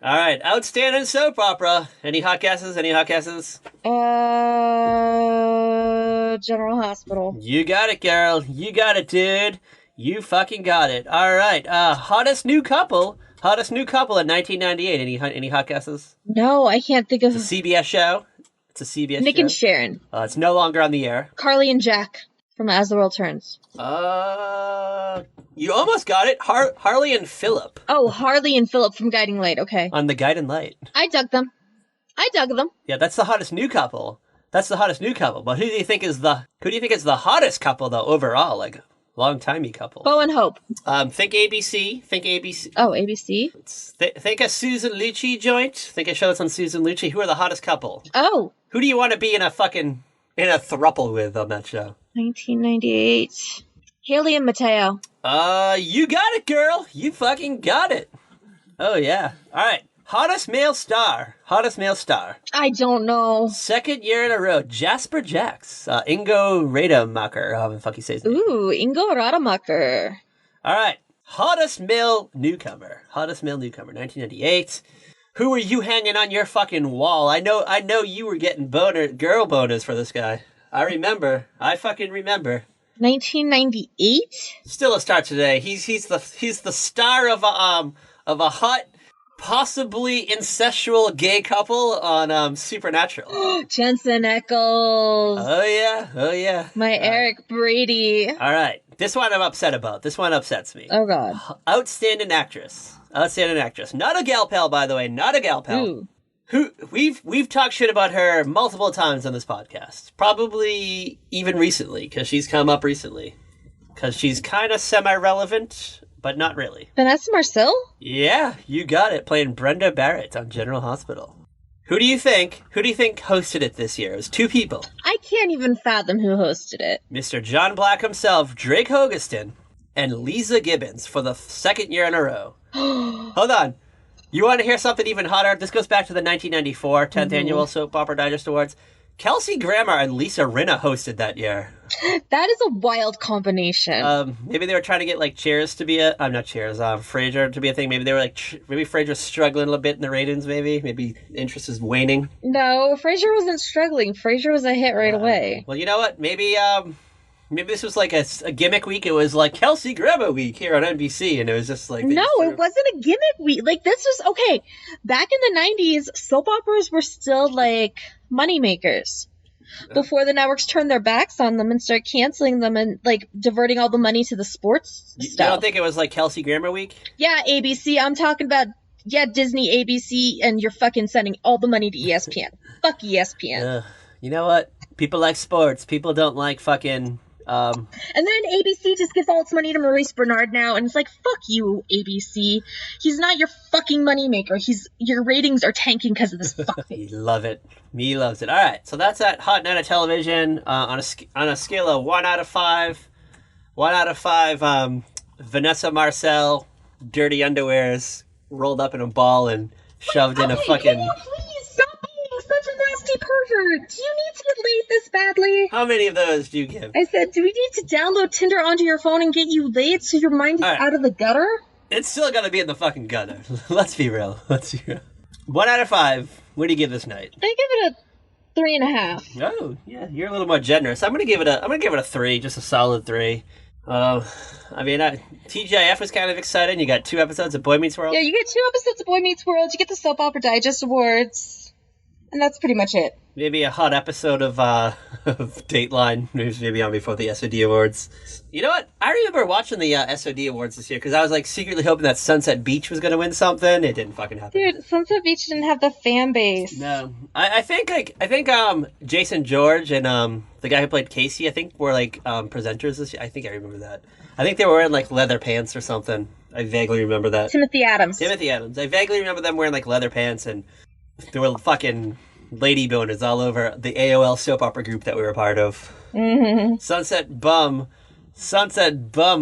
right, Outstanding Soap Opera. Any hot guesses? General Hospital. You got it, girl. You got it, dude. You fucking got it. All right, Hottest New Couple in 1998. Any hot guesses? No, I can't think of. It's a CBS show. Nick and Sharon. It's no longer on the air. Carly and Jack from As the World Turns. You almost got it. Harley and Phillip. Oh, Harley and Phillip from Guiding Light. Okay. On the Guiding Light. I dug them. Yeah, that's the hottest new couple. But who do you think is the hottest couple though overall? Long-timey couple. Bo and Hope. Think ABC. Oh, ABC? Think a Susan Lucci joint. Think a show that's on Susan Lucci. Who are the hottest couple? Oh. Who do you want to be in a throuple with on that show? 1998. Haley and Mateo. You got it, girl. You fucking got it. Oh, yeah. All right. Hottest male star. I don't know. Second year in a row. Jasper Jacks. Ingo Rademacher. How the fuck you say his name? Ooh, Ingo Rademacher. All right. Hottest male newcomer. 1998. Who were you hanging on your fucking wall? I know you were getting girl boners for this guy. I fucking remember. 1998? Still a star today. He's the star of a hot, possibly incestual gay couple on Supernatural. Jensen Ackles. Oh yeah. My Eric Brady. All right. This one I'm upset about. This one upsets me. Oh god. Outstanding actress. Not a gal pal, by the way. Not a gal pal. Ooh. Who we've talked shit about her multiple times on this podcast. Probably even recently, because she's come up recently. Because she's kind of semi-relevant, but not really. Vanessa Marcel? Yeah, you got it. Playing Brenda Barrett on General Hospital. Who do you think hosted it this year? It was two people. I can't even fathom who hosted it. Mr. John Black himself, Drake Hogestyn, and Lisa Gibbons for the second year in a row. Hold on. You want to hear something even hotter? This goes back to the 1994 10th Annual Soap Opera Digest Awards. Kelsey Grammer and Lisa Rinna hosted that year. That is a wild combination. Maybe they were trying to get Cheers to be Frasier to be a thing. Maybe they were maybe Frasier's struggling a little bit in the ratings. Maybe interest is waning. No, Frasier wasn't struggling. Frasier was a hit right away. Well, you know what? Maybe this was a gimmick week. It was Kelsey Grammer week here on NBC, and it was just no, it wasn't a gimmick week. This was okay. Back in the 90s, soap operas were still money makers. Before the networks turned their backs on them and started canceling them and diverting all the money to the sports stuff. You don't think it was Kelsey Grammer week? Yeah, ABC. I'm talking about Disney, ABC, and you're fucking sending all the money to ESPN. Fuck ESPN. You know what? People like sports. People don't like fucking Um, And then ABC just gives all its money to Maurice Bernard now, and it's like, fuck you, ABC. He's not your fucking moneymaker. Your ratings are tanking because of this fuckface. love it. Me loves it. All right, so that's at Hot Night of Television on a scale of 1 out of 5. 1 out of 5. Vanessa Marcel, dirty underwears, rolled up in a ball and shoved in a fucking. Can you please stop being such a nasty pervert? Do you need to get laid this badly? How many of those do you give? I said, do we need to download Tinder onto your phone and get you laid so your mind is out of the gutter? It's still gonna be in the fucking gutter. Let's be real. 1 out of 5. What do you give this night? I give it a 3.5. Oh, yeah, you're a little more generous. I'm gonna give it a 3, just a solid 3. TGIF was kind of exciting. You got 2 episodes of Boy Meets World. Yeah, you get 2 episodes of Boy Meets World. You get the Soap Opera Digest Awards, and that's pretty much it. Maybe a hot episode of Dateline, maybe on before the SOD Awards. You know what? I remember watching the SOD Awards this year because I was like secretly hoping that Sunset Beach was going to win something. It didn't fucking happen. Dude, Sunset Beach didn't have the fan base. No, I think Jason George and the guy who played Casey, I think were like presenters this year. I think I remember that. I think they were wearing like leather pants or something. I vaguely remember that. Timothy Adams. I vaguely remember them wearing like leather pants, and there were fucking lady boners all over the AOL soap opera group that we were a part of. Mm-hmm. Sunset Bum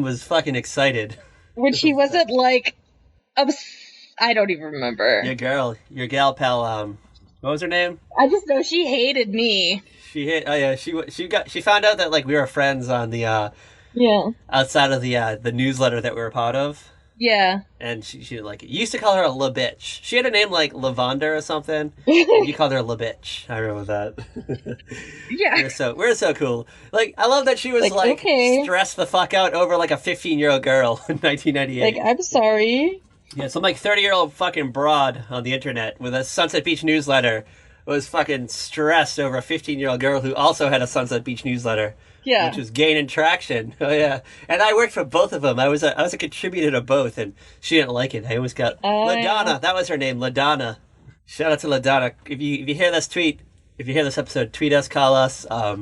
was fucking excited. Which he wasn't like, I don't even remember. Your gal pal, what was her name? I just know she hated me. She found out that like we were friends on the outside of the newsletter that we were a part of. Yeah. And she didn't like it. You used to call her a la bitch. She had a name like Lavonder or something. And you called her la bitch. I remember that. Yeah. We're so cool. Like, I love that she was like okay. stressed the fuck out over like a 15-year-old girl in 1998. Like, I'm sorry. Yeah, some like 30-year-old fucking broad on the internet with a Sunset Beach newsletter was fucking stressed over a 15-year-old girl who also had a Sunset Beach newsletter. Yeah. Which was gaining traction. Oh, yeah. And I worked for both of them. I was a contributor to both, and she didn't like it. I always got LaDonna. Yeah. That was her name, LaDonna. Shout out to LaDonna. If you hear this episode, tweet us, call us. I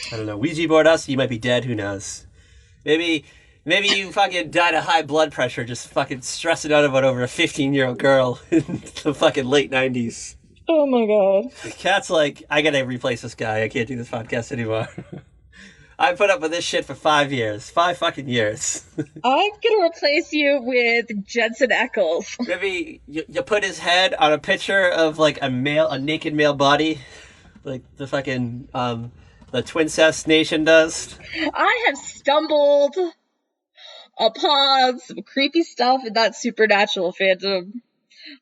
don't know, Ouija board us. You might be dead. Who knows? Maybe you fucking died of high blood pressure just fucking stressing out about over a 15-year-old girl in the fucking late 90s. Oh, my God. The cat's like, I gotta replace this guy. I can't do this podcast anymore. I put up with this shit for 5 years. 5 fucking years. I'm gonna replace you with Jensen Ackles. Maybe you put his head on a picture of like a naked male body, like the fucking the Twincest Nation does. I have stumbled upon some creepy stuff in that Supernatural fandom.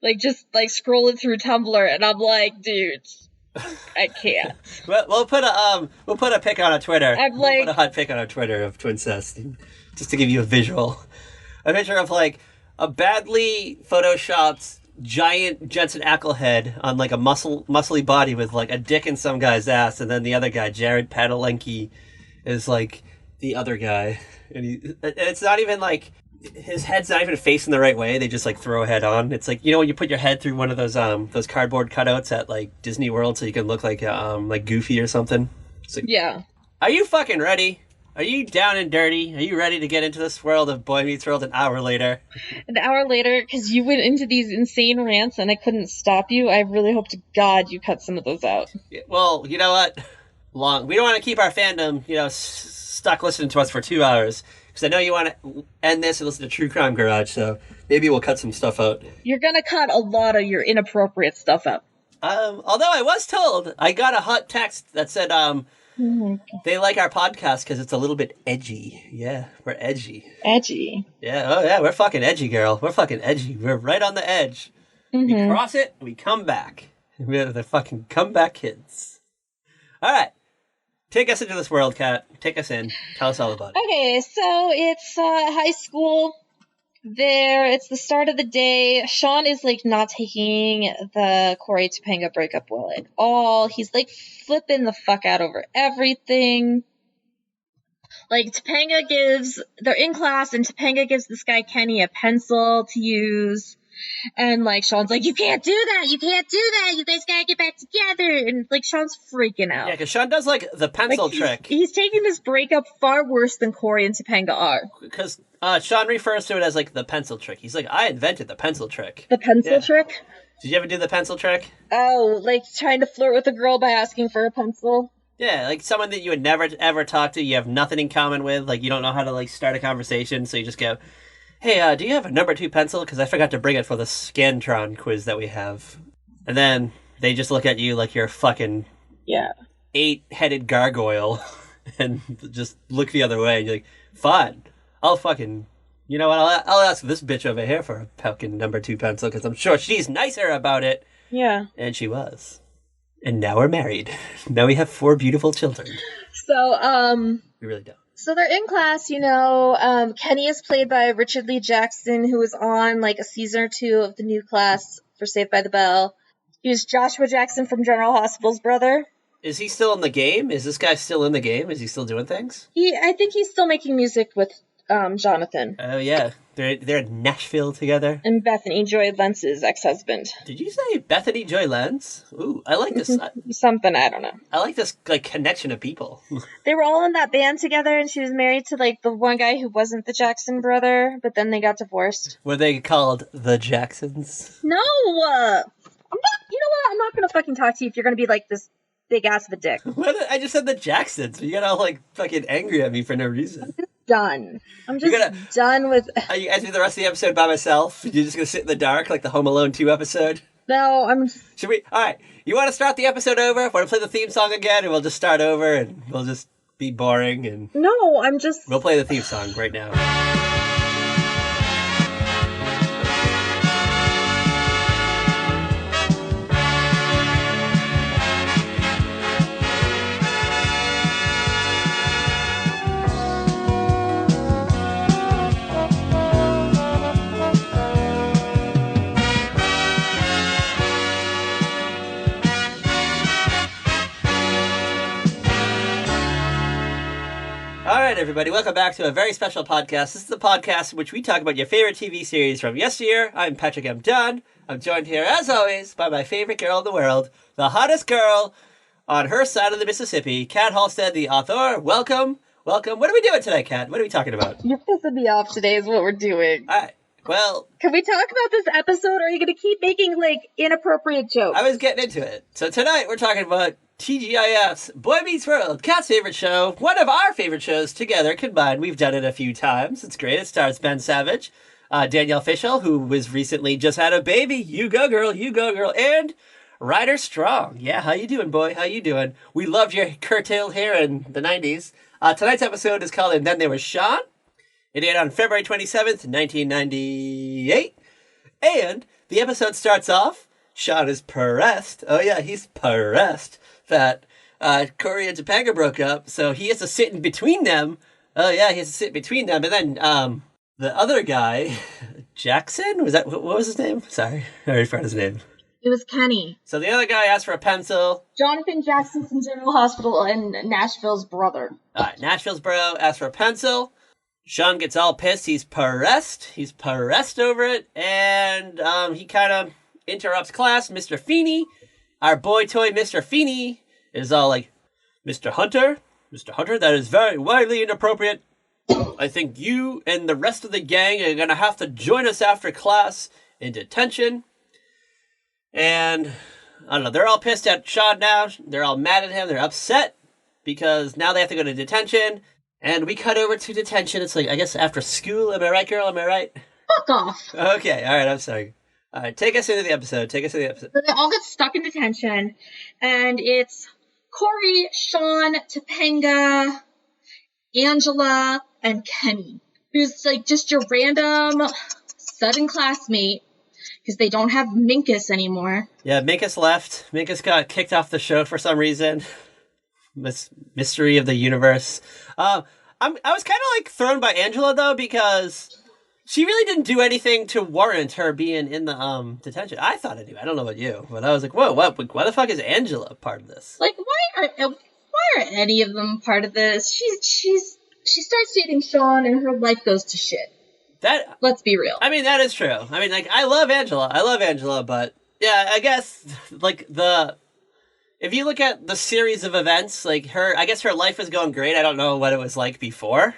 Like, just like scrolling through Tumblr, and I'm like, dude, I can't. We'll put a pic on our Twitter. We'll put a hot pic on our Twitter of Twincest, just to give you a visual. A picture of like a badly photoshopped giant Jensen Ackles head on like a muscly body with like a dick in some guy's ass, and then the other guy, Jared Padalecki, is like the other guy, and it's not even like his head's not even facing the right way. They just like throw a head on. It's like, you know, when you put your head through one of those cardboard cutouts at like Disney World so you can look like Goofy or something. Like, yeah. Are you fucking ready? Are you down and dirty? Are you ready to get into this world of Boy Meets World an hour later? An hour later, because you went into these insane rants and I couldn't stop you. I really hope to God you cut some of those out. Well, you know what? We don't want to keep our fandom, stuck listening to us for 2 hours. Because I know you want to end this and listen to True Crime Garage, so maybe we'll cut some stuff out. You're going to cut a lot of your inappropriate stuff out. Although I was told, I got a hot text that said they like our podcast because it's a little bit edgy. Yeah, we're edgy. Edgy? Yeah, oh yeah, we're fucking edgy, girl. We're fucking edgy. We're right on the edge. Mm-hmm. We cross it, we come back. We're the fucking comeback kids. All right. Take us into this world, Kat. Take us in. Tell us all about it. Okay, so it's high school. It's the start of the day. Shawn is like not taking the Corey Topanga breakup well at all. He's like flipping the fuck out over everything. Like they're in class and Topanga gives this guy Kenny a pencil to use. And, like, Shawn's like, you can't do that! You can't do that! You guys gotta get back together! And, like, Shawn's freaking out. Yeah, because Shawn does, like, the pencil trick. He's taking this breakup far worse than Corey and Topanga are. Because Shawn refers to it as, like, the pencil trick. He's like, I invented the pencil trick. The pencil trick? Did you ever do the pencil trick? Oh, like trying to flirt with a girl by asking for a pencil? Yeah, like someone that you would never, ever talk to, you have nothing in common with, like, you don't know how to, like, start a conversation, so you just go, hey, do you have a number 2 pencil? Because I forgot to bring it for the Scantron quiz that we have. And then they just look at you like you're a fucking 8-headed gargoyle and just look the other way. And you're like, fine, I'll fucking, you know what, I'll ask this bitch over here for a fucking number 2 pencil because I'm sure she's nicer about it. Yeah. And she was. And now we're married. Now we have 4 beautiful children. So, We really don't. So they're in class, you know. Kenny is played by Richard Lee Jackson, who was on like a season or 2 of the new class for Saved by the Bell. He was Joshua Jackson from General Hospital's brother. Is he still in the game? Is this guy still in the game? Is he still doing things? I think he's still making music with Jonathan. Oh yeah, they're in Nashville together. And Bethany Joy Lentz's ex-husband. Did you say Bethany Joy Lenz? Ooh, I like this. Something, I don't know. I like this like connection of people. They were all in that band together, and she was married to like the one guy who wasn't the Jackson brother, but then they got divorced. Were they called the Jacksons? No, I'm not. You know what? I'm not gonna fucking talk to you if you're gonna be like this big ass of a dick. What? I just said the Jacksons. You got all like fucking angry at me for no reason. Done. I'm just done with. Are you guys do the rest of the episode by myself? You're just gonna sit in the dark like the Home Alone 2 episode? No, I'm. Should we? All right. You want to start the episode over? Want to play the theme song again, and we'll just start over, and we'll just be boring, and No, I'm just. we'll play the theme song right now. All right, everybody, welcome back to a very special podcast. This is the podcast in which we talk about your favorite TV series from yesteryear. I'm Patrick M. Dunn. I'm joined here, as always, by my favorite girl in the world, the hottest girl on her side of the Mississippi, Kat Halstead, the author. Welcome, welcome. What are we doing today, Kat? What are we talking about? You're pissing me off today is what we're doing. All right, well... Can we talk about this episode, or are you going to keep making, like, inappropriate jokes? I was getting into it. So tonight we're talking about TGIF's Boy Meets World, Kat's favorite show, one of our favorite shows together combined. We've done it a few times. It's great. It stars Ben Savage, Danielle Fishel, who was recently just had a baby. You go, girl. You go, girl. And Ryder Strong. Yeah, how you doing, boy? How you doing? We loved your curtailed hair in the 90s. Tonight's episode is called And Then There Was Shawn. It aired on February 27th, 1998. And the episode starts off, Shawn is pressed. Oh yeah, he's pressed that Corey and Topanga broke up, so he has to sit in between them. Oh yeah, he has to sit between them. And then the other guy, Jackson, what was his name? Sorry, I already forgot his name. It was Kenny. So the other guy asked for a pencil. Jonathan Jackson from General Hospital and Nashville's brother. All right, Nashville's bro asked for a pencil. Shawn gets all pissed. He's pressed. He's pressed over it, and he kind of interrupts class. Mr. Feeney, our boy toy Mr. Feeney, is all like, Mr. Hunter, that is very widely inappropriate. I think you and the rest of the gang are going to have to join us after class in detention. And, I don't know, they're all pissed at Shawn now. They're all mad at him. They're upset because now they have to go to detention. And we cut over to detention. It's like, I guess, after school. Am I right, girl? Am I right? Fuck off. Okay, all right, I'm sorry. All right, take us into the episode. So they all get stuck in detention, and it's Corey, Shawn, Topanga, Angela, and Kenny, who's like just your random sudden classmate, because they don't have Minkus anymore. Yeah, Minkus left. Minkus got kicked off the show for some reason. Mystery of the universe. I was kind of like thrown by Angela though, because she really didn't do anything to warrant her being in the detention. I thought I knew. I don't know about you, but I was like, whoa, what? Why the fuck is Angela part of this? Like, why are any of them part of this? She starts dating Shawn and her life goes to shit. That, Let's be real. I mean, that is true. I mean, like, I love Angela, but yeah, I guess, like, if you look at the series of events, like, I guess her life was going great. I don't know what it was like before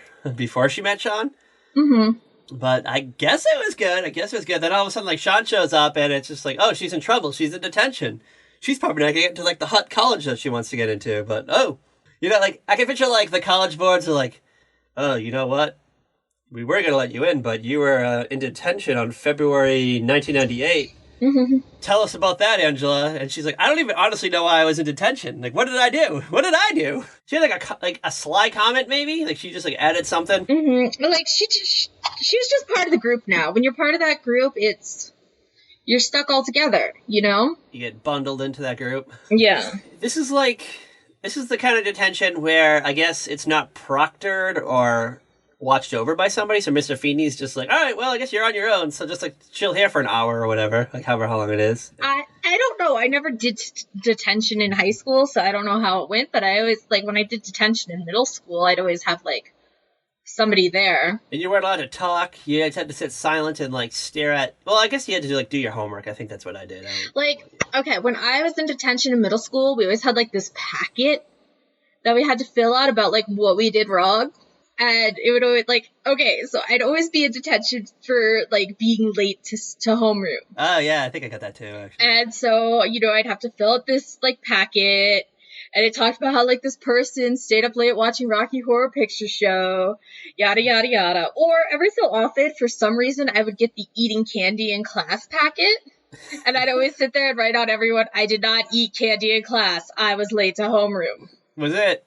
she met Shawn. Mm-hmm. But I guess it was good. Then all of a sudden, like, Shawn shows up, and it's just like, oh, she's in trouble. She's in detention. She's probably not going to get into, like, the hot college that she wants to get into. But, oh, you know, like, I can picture, like, the college boards are like, oh, you know what? We were going to let you in, but you were in detention on February 1998. Mm-hmm. Tell us about that, Angela. And she's like, I don't even honestly know why I was in detention. Like, what did I do? What did I do? She had like a sly comment, maybe. Like she just like added something. Mm-hmm. Like she was just part of the group now. When you're part of that group, you're stuck all together. You know. You get bundled into that group. Yeah. This is the kind of detention where I guess it's not proctored or watched over by somebody, so Mr. Feeney's just like, all right, well, I guess you're on your own, so just like chill here for an hour or whatever, like however how long it is. I don't know. I never did detention in high school, so I don't know how it went, but I always, like, when I did detention in middle school, I'd always have, like, somebody there. And you weren't allowed to talk. You had to sit silent and, like, stare at, well, I guess you had to, do your homework. I think that's what I did. Like, okay, when I was in detention in middle school, we always had, like, this packet that we had to fill out about, like, what we did wrong. And it would always, like, okay, so I'd always be in detention for, like, being late to homeroom. Oh, yeah, I think I got that too, actually. And so, you know, I'd have to fill out this, like, packet, and it talked about how, like, this person stayed up late watching Rocky Horror Picture Show, yada, yada, yada. Or every so often, for some reason, I would get the eating candy in class packet, and I'd always sit there and write on everyone, I did not eat candy in class. I was late to homeroom. Was it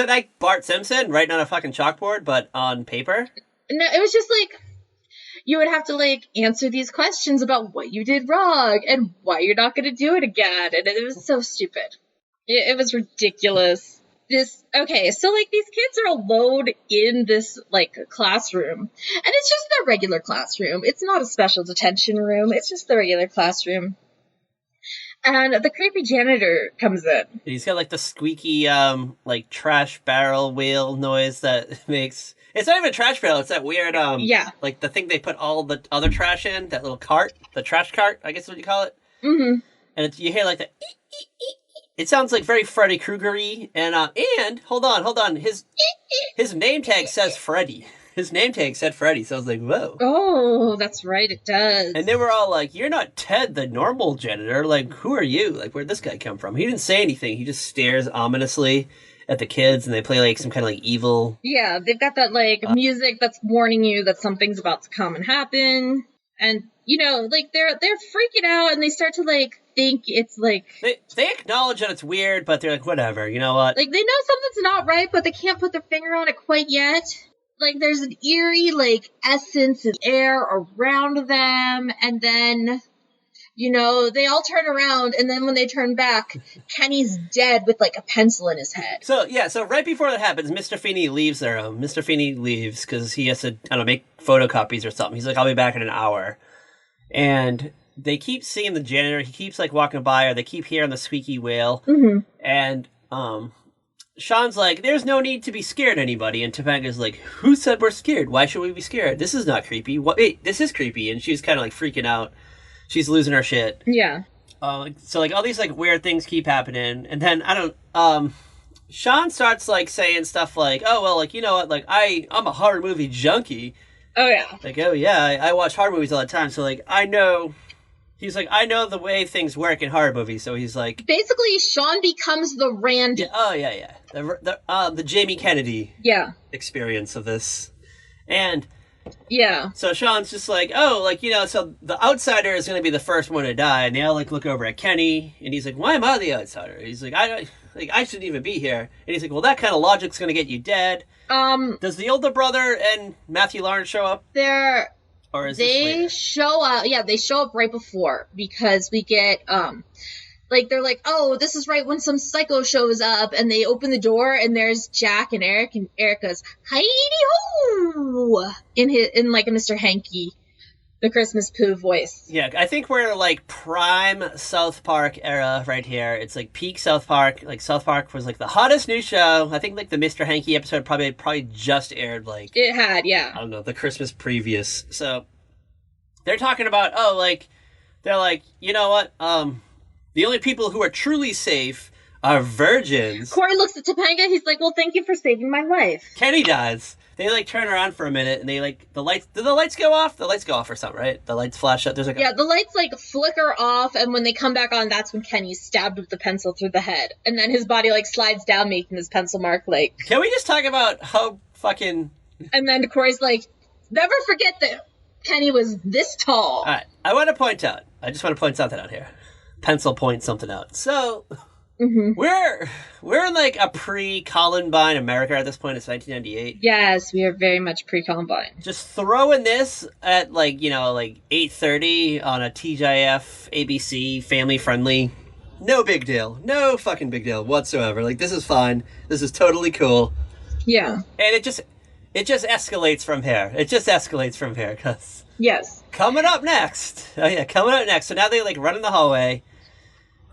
like Bart Simpson writing on a fucking chalkboard, but on paper? No, it was just like, you would have to, like, answer these questions about what you did wrong and why you're not going to do it again. And it was so stupid. It was ridiculous. Okay, so, like, these kids are alone in this, like, classroom. And it's just their regular classroom. It's not a special detention room. It's just the regular classroom. And the creepy janitor comes in. He's got, like, the squeaky, like, trash barrel wheel noise that makes... It's not even a trash barrel. It's that weird, yeah, like, the thing they put all the other trash in. That little cart. The trash cart, I guess is what you call it. Mm-hmm. And you hear, like, the... It sounds, like, very Freddy Krueger-y. And hold on. His name tag says Freddy. His name tag said Freddy, so I was like, whoa. Oh, that's right, it does. And they were all like, you're not Ted, the normal janitor. Like, who are you? Like, where'd this guy come from? He didn't say anything. He just stares ominously at the kids, and they play, like, some kind of, like, evil... Yeah, they've got that, like, music that's warning you that something's about to come and happen. And, you know, like, they're freaking out, and they start to, like, think it's, like... They acknowledge that it's weird, but they're like, whatever, you know what? Like, they know something's not right, but they can't put their finger on it quite yet. Like, there's an eerie, like, essence of air around them, and then, you know, they all turn around, and then when they turn back, Kenny's dead with, like, a pencil in his head. So right before that happens, Mr. Feeney leaves their home. Mr. Feeney leaves, because he has to, I don't know, make photocopies or something. He's like, I'll be back in an hour. And they keep seeing the janitor, he keeps, like, walking by, or they keep hearing the squeaky whale, and, Shawn's like, there's no need to be scared anybody. And Topanga's like, who said we're scared? Why should we be scared? This is not creepy. Wait, this is creepy. And she's kind of like freaking out. She's losing her shit. Yeah. So like all these like weird things keep happening. And then Shawn starts like saying stuff like, oh, well, like, you know what? Like I'm a horror movie junkie. Oh, yeah. Like, oh, yeah, I watch horror movies all the time. So like, I know the way things work in horror movies. So he's like... Basically, Shawn becomes the Randy. Yeah. The Jamie Kennedy experience of this. And... Yeah. So Shawn's just like, oh, like, you know, so the outsider is going to be the first one to die. And they all, like, look over at Kenny. And he's like, why am I the outsider? He's like, I shouldn't even be here. And he's like, well, that kind of logic's going to get you dead. Does the older brother and Matthew Lawrence show up? Or is they show up, they show up right before, because we get, like, they're like, oh, this is right when some psycho shows up, and they open the door, and there's Jack and Eric, and Eric goes, Heidi-ho! In like a Mr. Hanky The Christmas Pooh voice. Yeah, I think we're like prime South Park era right here. It's like peak South Park. Like South Park was like the hottest new show. I think like the Mr. Hanky episode probably just aired like It had, yeah. I don't know, the Christmas previous. So they're talking about they're like, you know what? The only people who are truly safe are virgins. Corey looks at Topanga. He's like, well, thank you for saving my life. Kenny dies. They like turn around for a minute and they like the lights. Did the lights go off? The lights go off or something, right? The lights flash up. There's like the lights like flicker off, and when they come back on, that's when Kenny's stabbed with the pencil through the head, and then his body like slides down, making his pencil mark like. Can we just talk about how fucking? And then Corey's like, never forget that Kenny was this tall. All right, I want to point out. I just want to point something out here. Pencil point something out. So. Mm-hmm. We're in like a pre-Columbine America at this point. It's 1998. Yes, we are very much pre-Columbine. Just throwing this at like 8:30 on a TGIF ABC family friendly. No big deal. No fucking big deal whatsoever. Like this is fine. This is totally cool. Yeah. And it just escalates from here. It just escalates from here because yes. Coming up next. Oh yeah, coming up next. So now they like run in the hallway.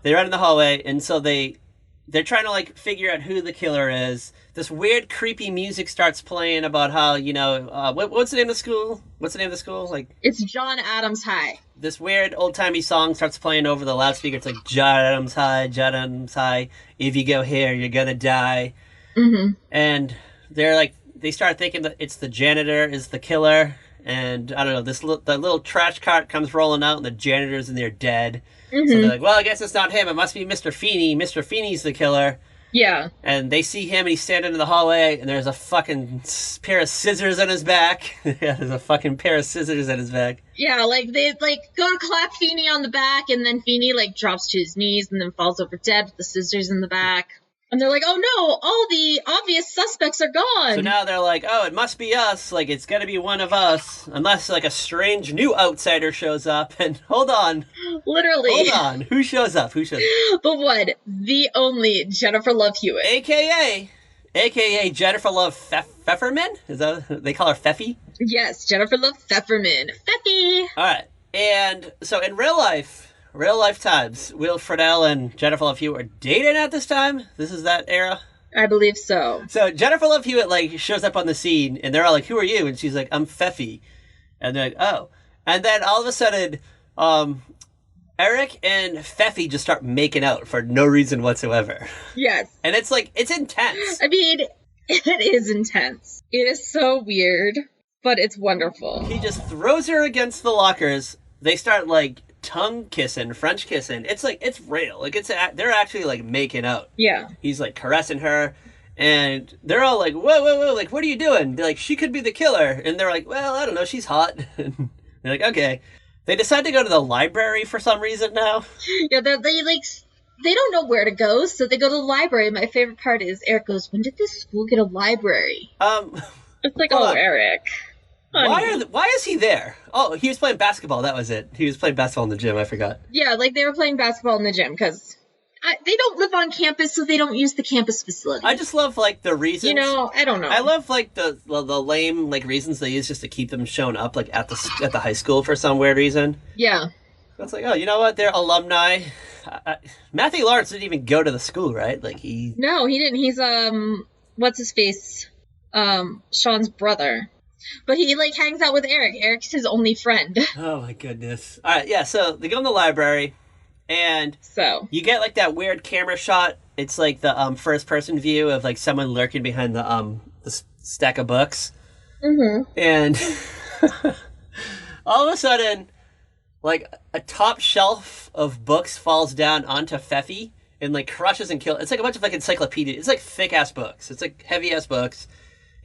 They run in the hallway, and so they're trying to like figure out who the killer is. This weird, creepy music starts playing about how what's the name of the school? What's the name of the school? Like it's John Adams High. This weird old timey song starts playing over the loudspeaker. It's like John Adams High, John Adams High. If you go here, you're gonna die. Mm-hmm. And they start thinking that it's the janitor is the killer, and I don't know. The little trash cart comes rolling out, and the janitor's in there dead. Mm-hmm. So they're like, well, I guess it's not him. It must be Mr. Feeney. Mr. Feeney's the killer. Yeah. And they see him, and he's standing in the hallway, and there's a fucking pair of scissors on his back. Yeah, there's a fucking pair of scissors on his back. Yeah, like, they, like, go to clap Feeney on the back, and then Feeney, like, drops to his knees and then falls over dead with the scissors in the back. And they're like, oh no, all the obvious suspects are gone. So now they're like, oh, it must be us. Like, it's gotta be one of us. Unless, like, a strange new outsider shows up. And hold on. Literally. Hold on. Who shows up? The one, the only Jennifer Love Hewitt. AKA Jennifer Love Pfefferman? Is that they call her Pfeffy? Yes, Jennifer Love Pfefferman. Pfeffy! Alright. And so in real life times, Will Friedle and Jennifer Love Hewitt are dating at this time? This is that era? I believe so. So Jennifer Love Hewitt, like, shows up on the scene, and they're all like, who are you? And she's like, I'm Pfeffy. And they're like, oh. And then all of a sudden, Eric and Pfeffy just start making out for no reason whatsoever. Yes. And it's like, it's intense. I mean, it is intense. It is so weird, but it's wonderful. He just throws her against the lockers. They start, like, tongue kissing, French kissing. It's like, it's real. Like, they're actually, like, making out. Yeah. He's, like, caressing her, and they're all like, whoa, like, what are you doing? They're like, she could be the killer. And they're like, well, I don't know, she's hot. And they're like, okay. They decide to go to the library for some reason now. Yeah, they don't know where to go, so they go to the library. My favorite part is Eric goes, when did this school get a library? It's like, oh, Eric. Why is he there? Oh, he was playing basketball. That was it. He was playing basketball in the gym. I forgot. Yeah, like they were playing basketball in the gym because they don't live on campus, so they don't use the campus facility. I just love like the reasons. You know, I don't know. I love like the lame like reasons they use just to keep them showing up like at the high school for some weird reason. Yeah. It's like, oh, you know what? They're alumni. Matthew Lawrence didn't even go to the school, right? Like No, he didn't. He's what's his face? Shawn's brother. But he, like, hangs out with Eric. Eric's his only friend. Oh, my goodness. All right, yeah, so they go in the library, and you get, like, that weird camera shot. It's, like, the first-person view of, like, someone lurking behind the stack of books. Mm-hmm. And all of a sudden, like, a top shelf of books falls down onto Pfeffy and, like, crushes and kills. It's, like, a bunch of, like, encyclopedia. It's, like, thick-ass books. It's, like, heavy-ass books.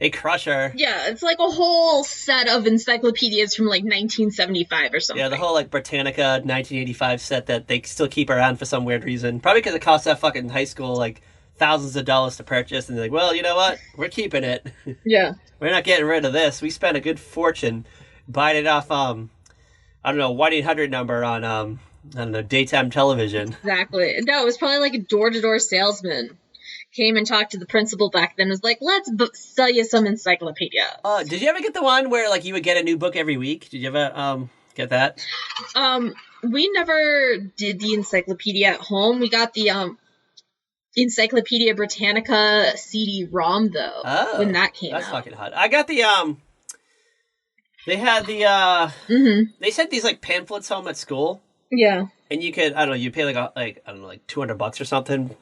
They crush her. Yeah, it's like a whole set of encyclopedias from like 1975 or something. Yeah, the whole like Britannica 1985 set that they still keep around for some weird reason. Probably because it costs that fucking high school like thousands of dollars to purchase. And they're like, well, you know what? We're keeping it. Yeah. We're not getting rid of this. We spent a good fortune buying it off, I don't know, 1-800 number on, I don't know, daytime television. Exactly. No, it was probably like a door-to-door salesman. Came and talked to the principal back then and was like, let's sell you some encyclopedia. Did you ever get the one where, like, you would get a new book every week? Did you ever, Get that? We never did the encyclopedia at home. We got the Encyclopedia Britannica CD-ROM though when that came that's out. fucking hot. I got the They had the They sent these like pamphlets home at school. Yeah. And you could, I don't know, you pay like $200 or something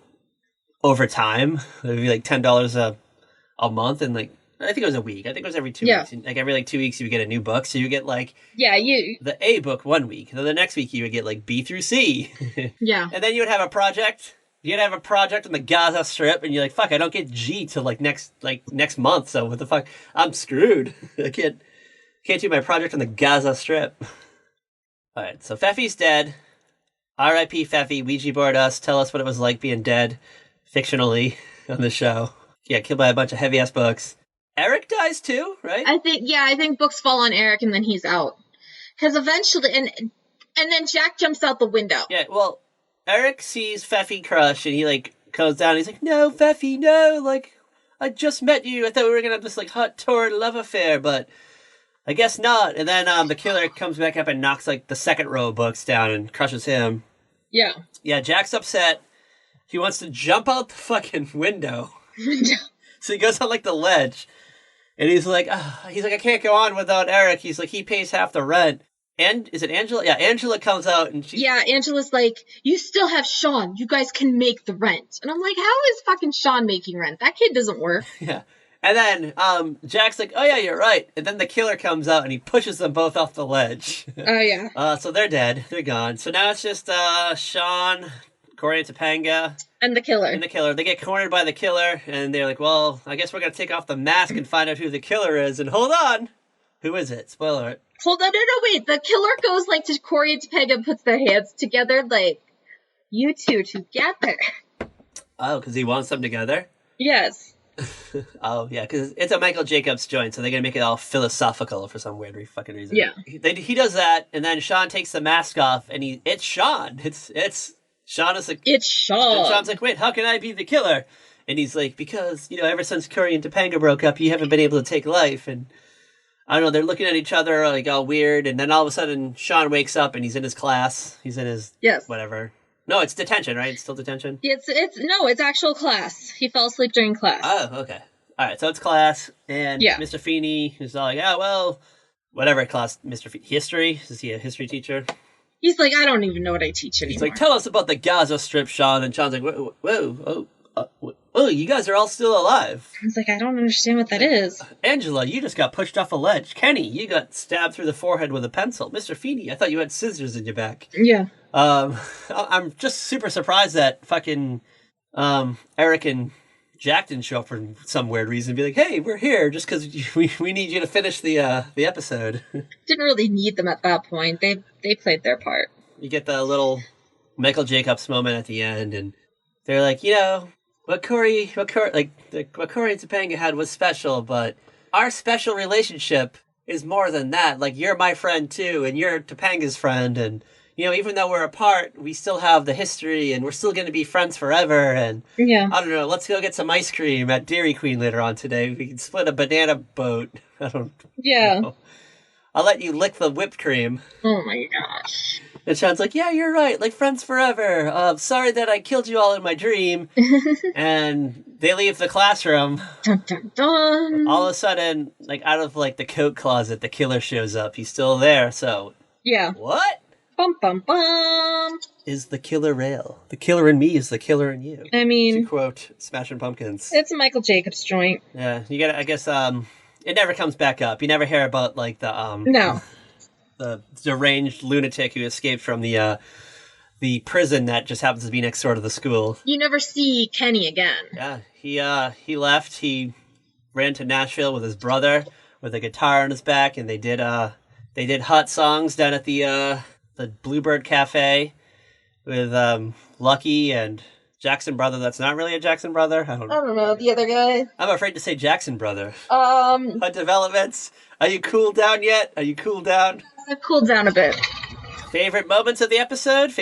over time. It'd be like $10 a month, and like I think it was a week. I think it was every 2 weeks. Like every like 2 weeks, you would get a new book. So you get like the A book 1 week. Then the next week you would get like B through C. Yeah. And then you would have a project. You'd have a project on the Gaza Strip, and you're like, "Fuck, I don't get G till like next month. So what the fuck? I'm screwed. I can't do my project on the Gaza Strip." All right, so Feffy's dead. R.I.P. Feffy. Ouija board us. Tell us what it was like being dead, fictionally, on the show. Yeah, killed by a bunch of heavy ass books. Eric dies too, right? I think books fall on Eric and then he's out. Because eventually, and then Jack jumps out the window. Yeah, well, Eric sees Feffy crush, and he like goes down. And he's like, "No, Feffy, no! Like, I just met you. I thought we were gonna have this like hot torrid love affair, but I guess not." And then the killer comes back up and knocks like the second row of books down and crushes him. Yeah. Yeah, Jack's upset. He wants to jump out the fucking window. So he goes on like the ledge, and he's like, I can't go on without Eric. He's like, he pays half the rent. And is it Angela? Yeah, Angela comes out and Angela's like, "You still have Shawn. You guys can make the rent." And I'm like, how is fucking Shawn making rent? That kid doesn't work. Yeah. And then Jack's like, "Oh yeah, you're right." And then the killer comes out and he pushes them both off the ledge. Oh yeah. So they're dead. They're gone. So now it's just Shawn, Corey and Topanga. And the killer. They get cornered by the killer, and they're like, "Well, I guess we're going to take off the mask and find out who the killer is." And hold on. Who is it? Spoiler alert. Hold on, no, wait. The killer goes like to Corey and Topanga and puts their hands together like, "You two together." Oh, because he wants them together? Yes. Oh, yeah, because it's a Michael Jacobs joint, so they're going to make it all philosophical for some weird fucking reason. Yeah. He does that, and then Shawn takes the mask off, and it's Shawn. It's Shawn is like... It's Shawn. And Shawn's like, "Wait, how can I be the killer?" And he's like, "Because, ever since Curry and Topanga broke up, you haven't been able to take life." And I don't know, they're looking at each other like all weird, and then all of a sudden Shawn wakes up and he's in his class. He's in his... Yes. Whatever. No, it's detention, right? It's still detention? It's actual class. He fell asleep during class. Oh, okay. All right, so it's class, and Mr. Feeney is all like, "Oh, well, whatever class, Mr. Feeney, history? Is he a history teacher?" He's like, "I don't even know what I teach anymore." He's like, "Tell us about the Gaza Strip, Shawn." And Shawn's like, "Whoa, you guys are all still alive." He's like, "I don't understand what that is." "Angela, you just got pushed off a ledge. Kenny, you got stabbed through the forehead with a pencil. Mr. Feeney, I thought you had scissors in your back." Yeah. I'm just super surprised that fucking Eric and Jack didn't show up for some weird reason. Be like, "Hey, we're here just because we need you to finish the episode." Didn't really need them at that point. They played their part. You get the little Michael Jacobs moment at the end, and they're like, what Corey and Topanga had was special, but our special relationship is more than that. Like, you're my friend too, and you're Topanga's friend, and even though we're apart, we still have the history, and we're still going to be friends forever. And yeah, I don't know. Let's go get some ice cream at Dairy Queen later on today. We can split a banana boat. I don't. Yeah. know. I'll let you lick the whipped cream. Oh my gosh. And Shawn's like, "Yeah, you're right. Like, friends forever. Sorry that I killed you all in my dream." And they leave the classroom. Dun, dun, dun. All of a sudden, like, out of, like, the coat closet, the killer shows up. He's still there, so... Yeah. What? Bum, bum, bum. Is the killer real? The killer in me is the killer in you. I mean... To quote Smashing Pumpkins. It's a Michael Jacobs joint. Yeah, you gotta, I guess, it never comes back up. You never hear about, like, the, No. The deranged lunatic who escaped from the prison that just happens to be next door to the school. You never see Kenny again. Yeah, he left. He ran to Nashville with his brother with a guitar on his back, and they did hot songs down at the Bluebird Cafe with Lucky and Jackson Brother. That's not really a Jackson Brother. I don't know, the other guy. I'm afraid to say Jackson Brother. Hot developments. Are you cooled down yet? I've cooled down a bit. Favorite moments of the episode?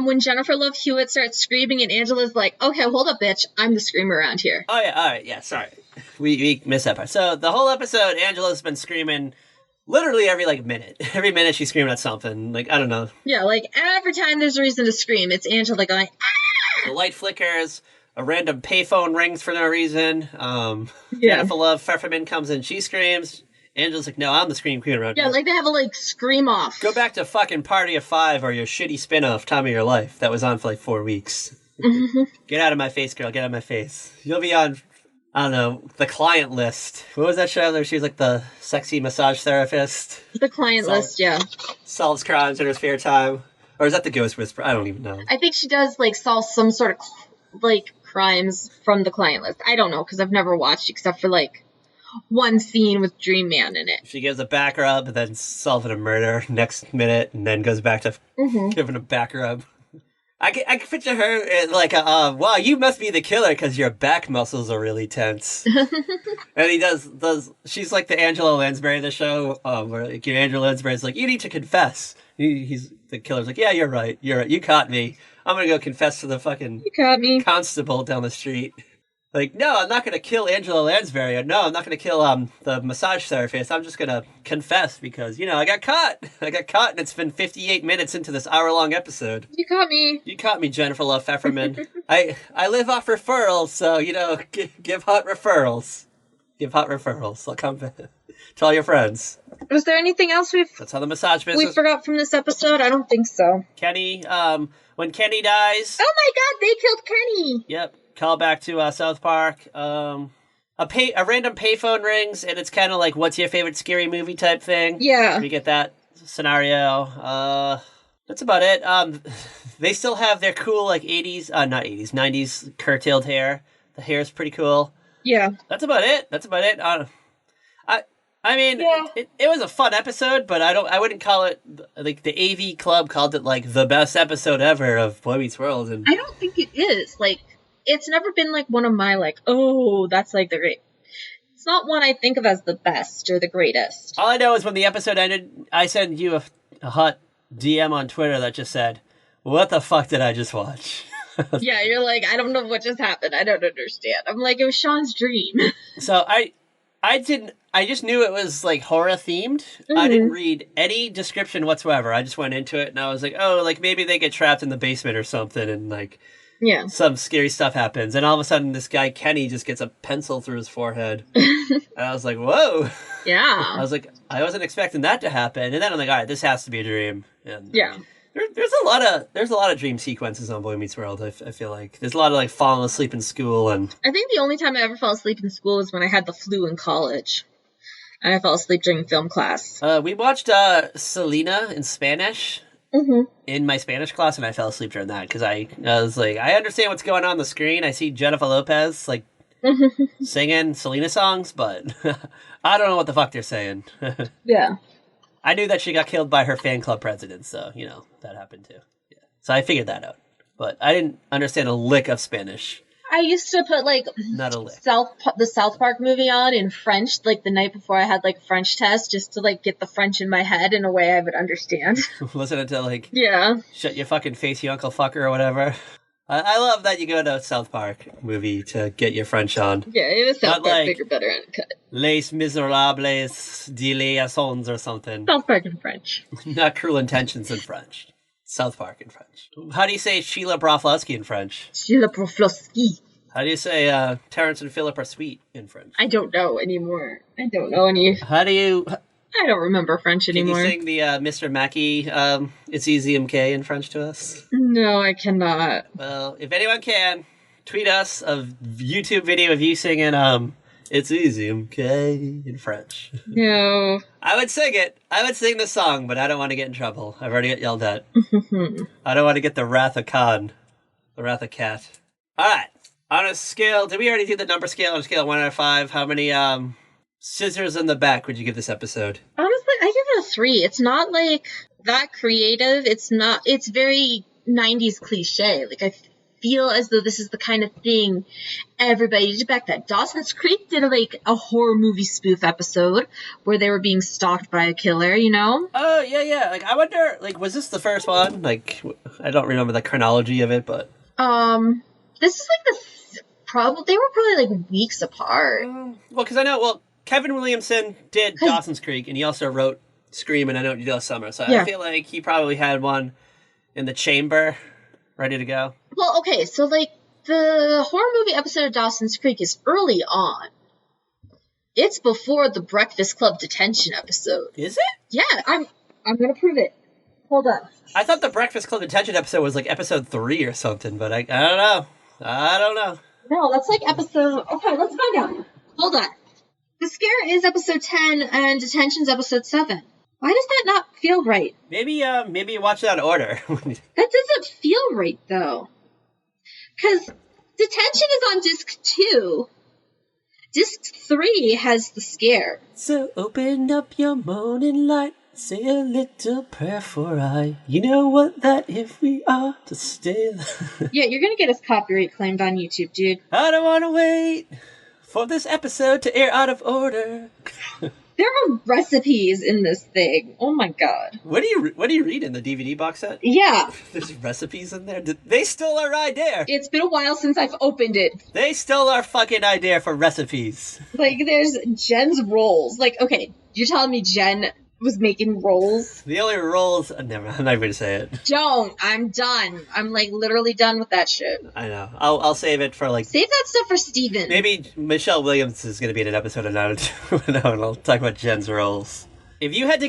When Jennifer Love Hewitt starts screaming and Angela's like, "Okay, hold up, bitch. I'm the screamer around here." Oh, yeah, all right, yeah, sorry. We missed that part. So the whole episode, Angela's been screaming Literally every like minute. Every minute she's screaming at something. Like, I don't know. Yeah, like every time there's a reason to scream, it's Angela going, The light flickers, a random payphone rings for no reason. Yeah. Jennifer Love Pfefferman comes in, she screams. Angela's like, no, I'm the scream queen around Yeah, here. like they have a like scream off. Go back to fucking Party of Five or your shitty spin-off, Time of Your Life, that was on for like 4 weeks. Get out of my face, girl. Get out of my face. You'll be on, I don't know, the client list. What was that show where she was like the sexy massage therapist? The client list, yeah. Solves crimes in her spare time. Or is that the Ghost Whisperer? I don't even know. I think she does like solve some sort of like crimes from the client list. I don't know because I've never watched except for like one scene with Dream Man in it. She gives a back rub and then solving a murder next minute and then goes back to giving a back rub. I can picture her like, wow, you must be the killer because your back muscles are really tense. And he does, she's like the Angela Lansbury of the show, where like, Angela Lansbury's like, you need to confess. He's the killer's like, yeah, you're right. You caught me. I'm going to go confess to the fucking You caught me. constable down the street. Like, no, I'm not going to kill Angela Lansbury. Or, no, I'm not going to kill the massage therapist. I'm just going to confess because, I got caught. I got caught, and it's been 58 minutes into this hour-long episode. You caught me. You caught me, Jennifer Love Pfefferman. I live off referrals, so, give hot referrals. Give hot referrals. I'll come tell your friends. Was there anything else That's how the massage business... we forgot from this episode? I don't think so. Kenny, when Kenny dies... Oh my god, they killed Kenny! Yep. Call back to South Park. A random payphone rings, and it's kind of like, what's your favorite scary movie type thing? Yeah. We get that scenario. That's about it. They still have their cool, like, 80s, not 80s, 90s curtailed hair. The hair is pretty cool. Yeah. That's about it. I mean, Yeah. it was a fun episode, but I wouldn't call it, like, the AV Club called it, like, the best episode ever of Boy Meets World. And I don't think it is. Like, it's never been like one of my like, oh, that's like the great. It's not one I think of as the best or the greatest. All I know is when the episode ended, I sent you a hot DM on Twitter that just said, what the fuck did I just watch? Yeah, you're like, I don't know what just happened. I don't understand. I'm like, it was Shawn's dream. So I just knew it was like horror themed. I didn't read any description whatsoever. I just went into it and I was like, oh, like maybe they get trapped in the basement or something and like Yeah. some scary stuff happens. And all of a sudden this guy Kenny just gets a pencil through his forehead. And I was like, whoa. Yeah. I was like, I wasn't expecting that to happen. And then I'm like, all right, this has to be a dream. And Yeah. there's a lot of dream sequences on Boy Meets World. I feel like there's a lot of like falling asleep in school and I think the only time I ever fell asleep in school was when I had the flu in college. And I fell asleep during film class. we watched Selena in Spanish in my Spanish class, and I fell asleep during that because I was like, I understand what's going on the screen. I see Jennifer Lopez like singing Selena songs, but I don't know what the fuck they're saying. Yeah. I knew that she got killed by her fan club president, so that happened too. Yeah. So I figured that out, but I didn't understand a lick of Spanish. I used to put like Not a lick. the South Park movie on in French, like the night before I had like French test, just to like get the French in my head in a way I would understand. Listen to like Yeah. shut your fucking face, you uncle fucker, or whatever. I love that you go to a South Park movie to get your French on. Yeah, it was South Not Park like- bigger, better, uncut. Les Miserables de Liaisons or something. South Park in French. Not Cruel Intentions in French. South Park in French. How do you say Sheila Broflovsky in French? Sheila Broflovsky. How do you say Terrence and Philip are sweet in French? I don't know anymore. I don't know any. How do you... I don't remember French Can anymore. you sing the Mr. Mackey It's Easy MK in French to us? No, I cannot. Well, if anyone can, tweet us a YouTube video of you singing It's Easy MK in French. No. I would sing it. I would sing the song, but I don't want to get in trouble. I've already got yelled at. I don't want to get the wrath of Khan. The wrath of Cat. All right. On a scale, did we already do the number scale? On a scale of 1 out of 5, how many scissors in the back would you give this episode? Honestly, I give it a 3. It's not like that creative. It's very 90s cliche. Like, I feel as though this is the kind of thing everybody did back then. Dawson's Creek did like a horror movie spoof episode where they were being stalked by a killer, you know? Oh, yeah. Like, I wonder, like, was this the first one? Like, I don't remember the chronology of it, but... This is like they were probably like weeks apart. Well, because I know, Kevin Williamson did Dawson's Creek, and he also wrote Scream and I Know What You Do Last Summer. So Yeah. I feel like he probably had one in the chamber, ready to go. Well, okay, so, like, the horror movie episode of Dawson's Creek is early on. It's before the Breakfast Club detention episode. Is it? Yeah, I'm gonna prove it. Hold on. I thought the Breakfast Club detention episode was like episode 3 or something, but I don't know. I don't know. No, that's like episode... Okay, let's find out. Hold on. The Scare is episode 10 and Detention's episode 7. Why does that not feel right? Maybe you watch it out of order. That doesn't feel right, though. Because Detention is on disc 2. Disc 3 has The Scare. So open up your morning light, say a little prayer for I. You know what, that if we are to stay. Yeah, you're gonna get us copyright claimed on YouTube, dude. I don't want to wait for this episode to air out of order. There are recipes in this thing. Oh my god. What do you read in the DVD box set? Yeah. There's recipes in there. They stole our idea. It's been a while since I've opened it. They stole our fucking idea for recipes. Like, there's Jen's rolls. Like, okay, you're telling me Jen was making rolls? The only rolls... Never, I'm not even going to say it. Don't. I'm done. I'm, like, literally done with that shit. I know. I'll save it for, like... Save that stuff for Steven. Maybe Michelle Williams is going to be in an episode of Naruto, and I'll talk about Jen's rolls. If you had to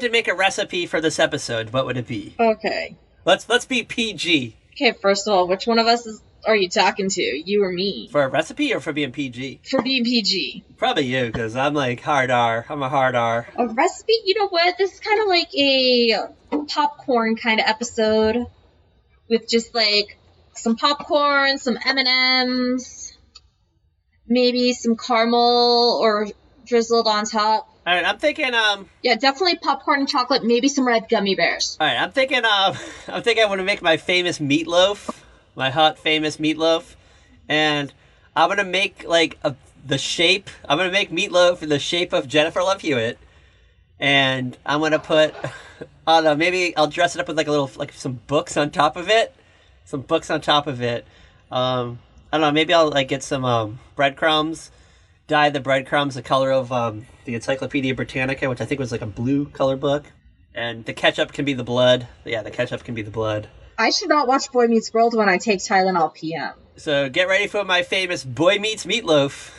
make a recipe for this episode, what would it be? Okay. Let's be PG. Okay, first of all, which one of us are you talking to? You or me? For a recipe or for being PG? For being PG. Probably you, because I'm like hard R. I'm a hard R. A recipe? You know what? This is kind of like a popcorn kind of episode. With just like some popcorn, some M&Ms, maybe some caramel or drizzled on top. All right, I'm thinking. Yeah, definitely popcorn and chocolate. Maybe some red gummy bears. All right, I'm thinking. I want to make my famous meatloaf, my hot famous meatloaf, and I'm gonna make like the shape. I'm gonna make meatloaf in the shape of Jennifer Love Hewitt, and I'm gonna put. I don't know. Maybe I'll dress it up with like some books on top of it. Some books on top of it. I don't know. Maybe I'll like get some breadcrumbs. Dye the breadcrumbs the color of the Encyclopedia Britannica, which I think was like a blue color book. And the ketchup can be the blood. Yeah, the ketchup can be the blood. I should not watch Boy Meets World when I take Tylenol PM. So get ready for my famous Boy Meets Meatloaf.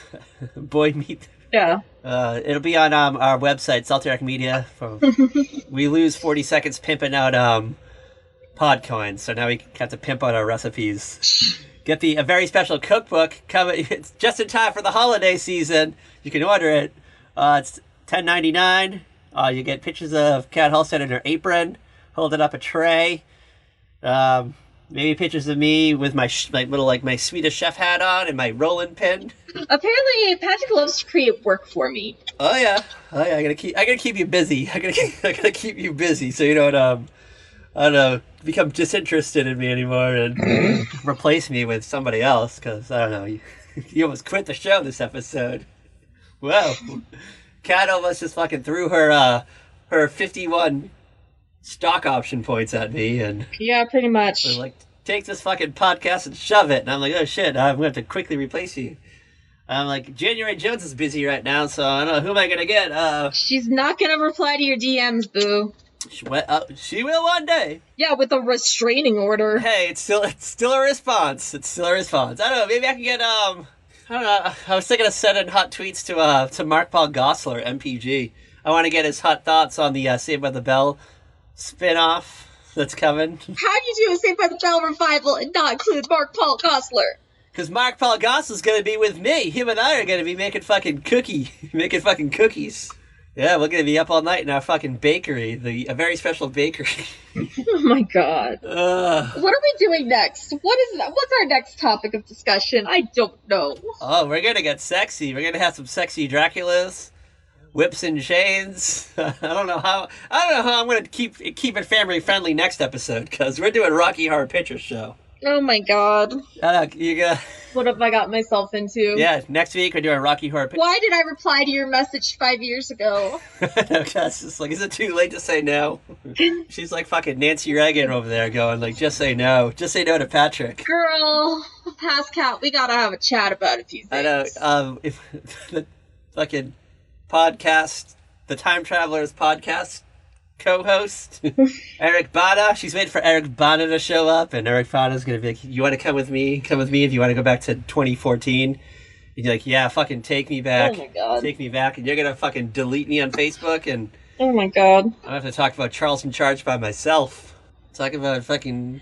Boy Meat. Yeah. It'll be on our website, Salterac Media. We lose 40 seconds pimping out Podcoin, so now we have to pimp out our recipes. Get a very special cookbook coming. It's just in time for the holiday season. You can order it. It's $10.99. You get pictures of Kat Halstead in her apron, holding up a tray. Maybe pictures of me with my my Swedish chef hat on and my rolling pin. Apparently, Patrick loves to create work for me. Oh yeah. I gotta keep you busy. I gotta keep you busy so you don't I don't know, become disinterested in me anymore and replace me with somebody else, because, I don't know, you almost quit the show this episode. Whoa. Kat almost just fucking threw her 51 stock option points at me, and... Yeah, pretty much. was like, take this fucking podcast and shove it, and I'm like, oh shit, I'm going to have to quickly replace you. I'm like, January Jones is busy right now, so I don't know, who am I going to get? She's not going to reply to your DMs, boo. She will one day. Yeah, with a restraining order. Hey, it's still a response. It's still a response. I don't know. Maybe I can get I don't know. I was thinking of sending hot tweets to Mark Paul Gosselaar, MPG. I want to get his hot thoughts on the Saved by the Bell spin-off that's coming. How do you do a Saved by the Bell revival and not include Mark Paul Gosselaar? Because Mark Paul Gosselaar's going to be with me. Him and I are going to be making fucking cookies. Yeah, we're going to be up all night in our fucking bakery, a very special bakery. Oh my god. What are we doing next? What's our next topic of discussion? I don't know. Oh, we're going to get sexy. We're going to have some sexy Draculas, whips and chains. I don't know how I'm going to keep it family friendly next episode, because we're doing Rocky Horror Picture Show. Oh my god. You What have I got myself into? Yeah, next week we're doing Rocky Horror Picture. Why did I reply to your message 5 years ago? It's just like, is it too late to say no? She's like fucking Nancy Reagan over there going like, just say no. Just say no to Patrick. Girl, past Cat, we gotta have a chat about a few things. I know. fucking podcast, the Time Travelers podcast co-host, Eric Bana. She's waiting for Eric Bana to show up, and Eric Bana's going to be like, you want to come with me? Come with me if you want to go back to 2014. You're like, yeah, fucking take me back. Oh my God. Take me back, and you're going to fucking delete me on Facebook, and Oh my God. I have to talk about Charles in Charge by myself. Talk about fucking...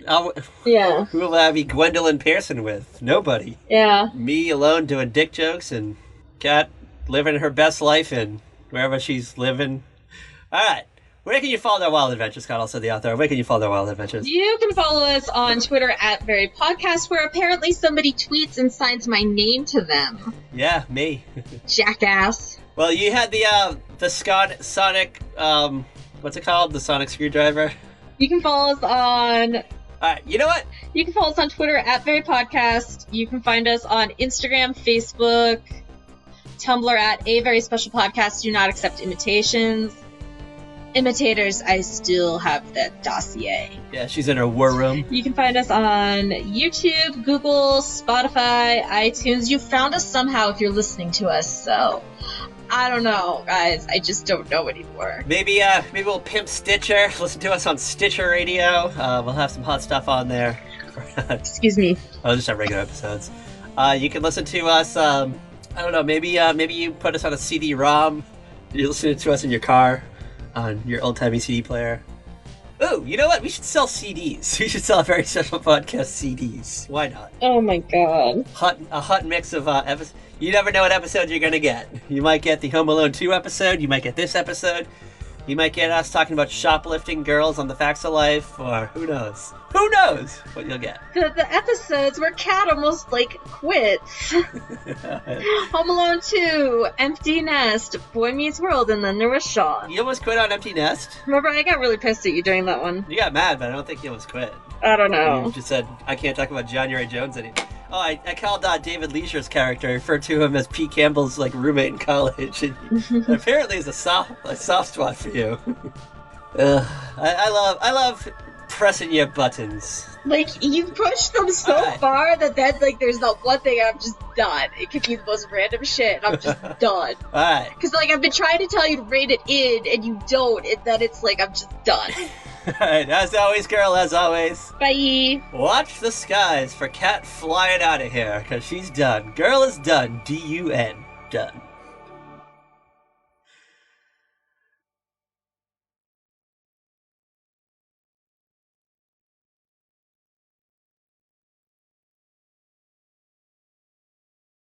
Yeah. Who will I be Gwendolyn Pearson with? Nobody. Yeah. Me alone doing dick jokes, and Kat living her best life in wherever she's living. Alright. Where can you follow their wild adventures, Scott? Also the author. Where can you follow their wild adventures? You can follow us on Twitter at Very Podcast, where apparently somebody tweets and signs my name to them. Yeah, me. Jackass. Well, you had the Sonic, what's it called? The Sonic screwdriver? You can follow us on... Alright, you know what? You can follow us on Twitter at Very Podcast. You can find us on Instagram, Facebook, Tumblr at A Very Special Podcast. Do not accept imitations. Imitators, I still have that dossier. Yeah, she's in her war room. You can find us on YouTube, Google, Spotify, iTunes. You found us somehow if you're listening to us, so... I don't know, guys. I just don't know anymore. Maybe we'll pimp Stitcher. Listen to us on Stitcher Radio. We'll have some hot stuff on there. Excuse me. Oh, just have regular episodes. You can listen to us. I don't know. Maybe you put us on a CD-ROM. You listen to us in your car on your old-timey CD player. Oh, you know what? We should sell CDs. We should sell a Very Special Podcast CDs. Why not? Oh my God. A hot mix of episodes. You never know what episode you're gonna get. You might get the Home Alone 2 episode. You might get this episode. You might get us talking about shoplifting girls on The Facts of Life, or who knows? Who knows what you'll get? The episodes where Kat almost, quits. Home Alone 2, Empty Nest, Boy Meets World, and then there was Shawn. You almost quit on Empty Nest? Remember, I got really pissed at you during that one. You got mad, but I don't think you almost quit. I don't know. You just said, I can't talk about January Jones anymore. Oh, I called David Leisure's character, referred to him as Pete Campbell's roommate in college. And apparently, it's a soft spot for you. I love pressing your buttons. You push them so far that there's not one thing I'm just done. It could be the most random shit, and I'm just done. Alright. Because I've been trying to tell you to rate it in, and you don't, and then it's I'm just done. Alright, as always, girl, as always. Bye. Watch the skies for Kat flying out of here, because she's done. Girl is done. D-U-N. Done.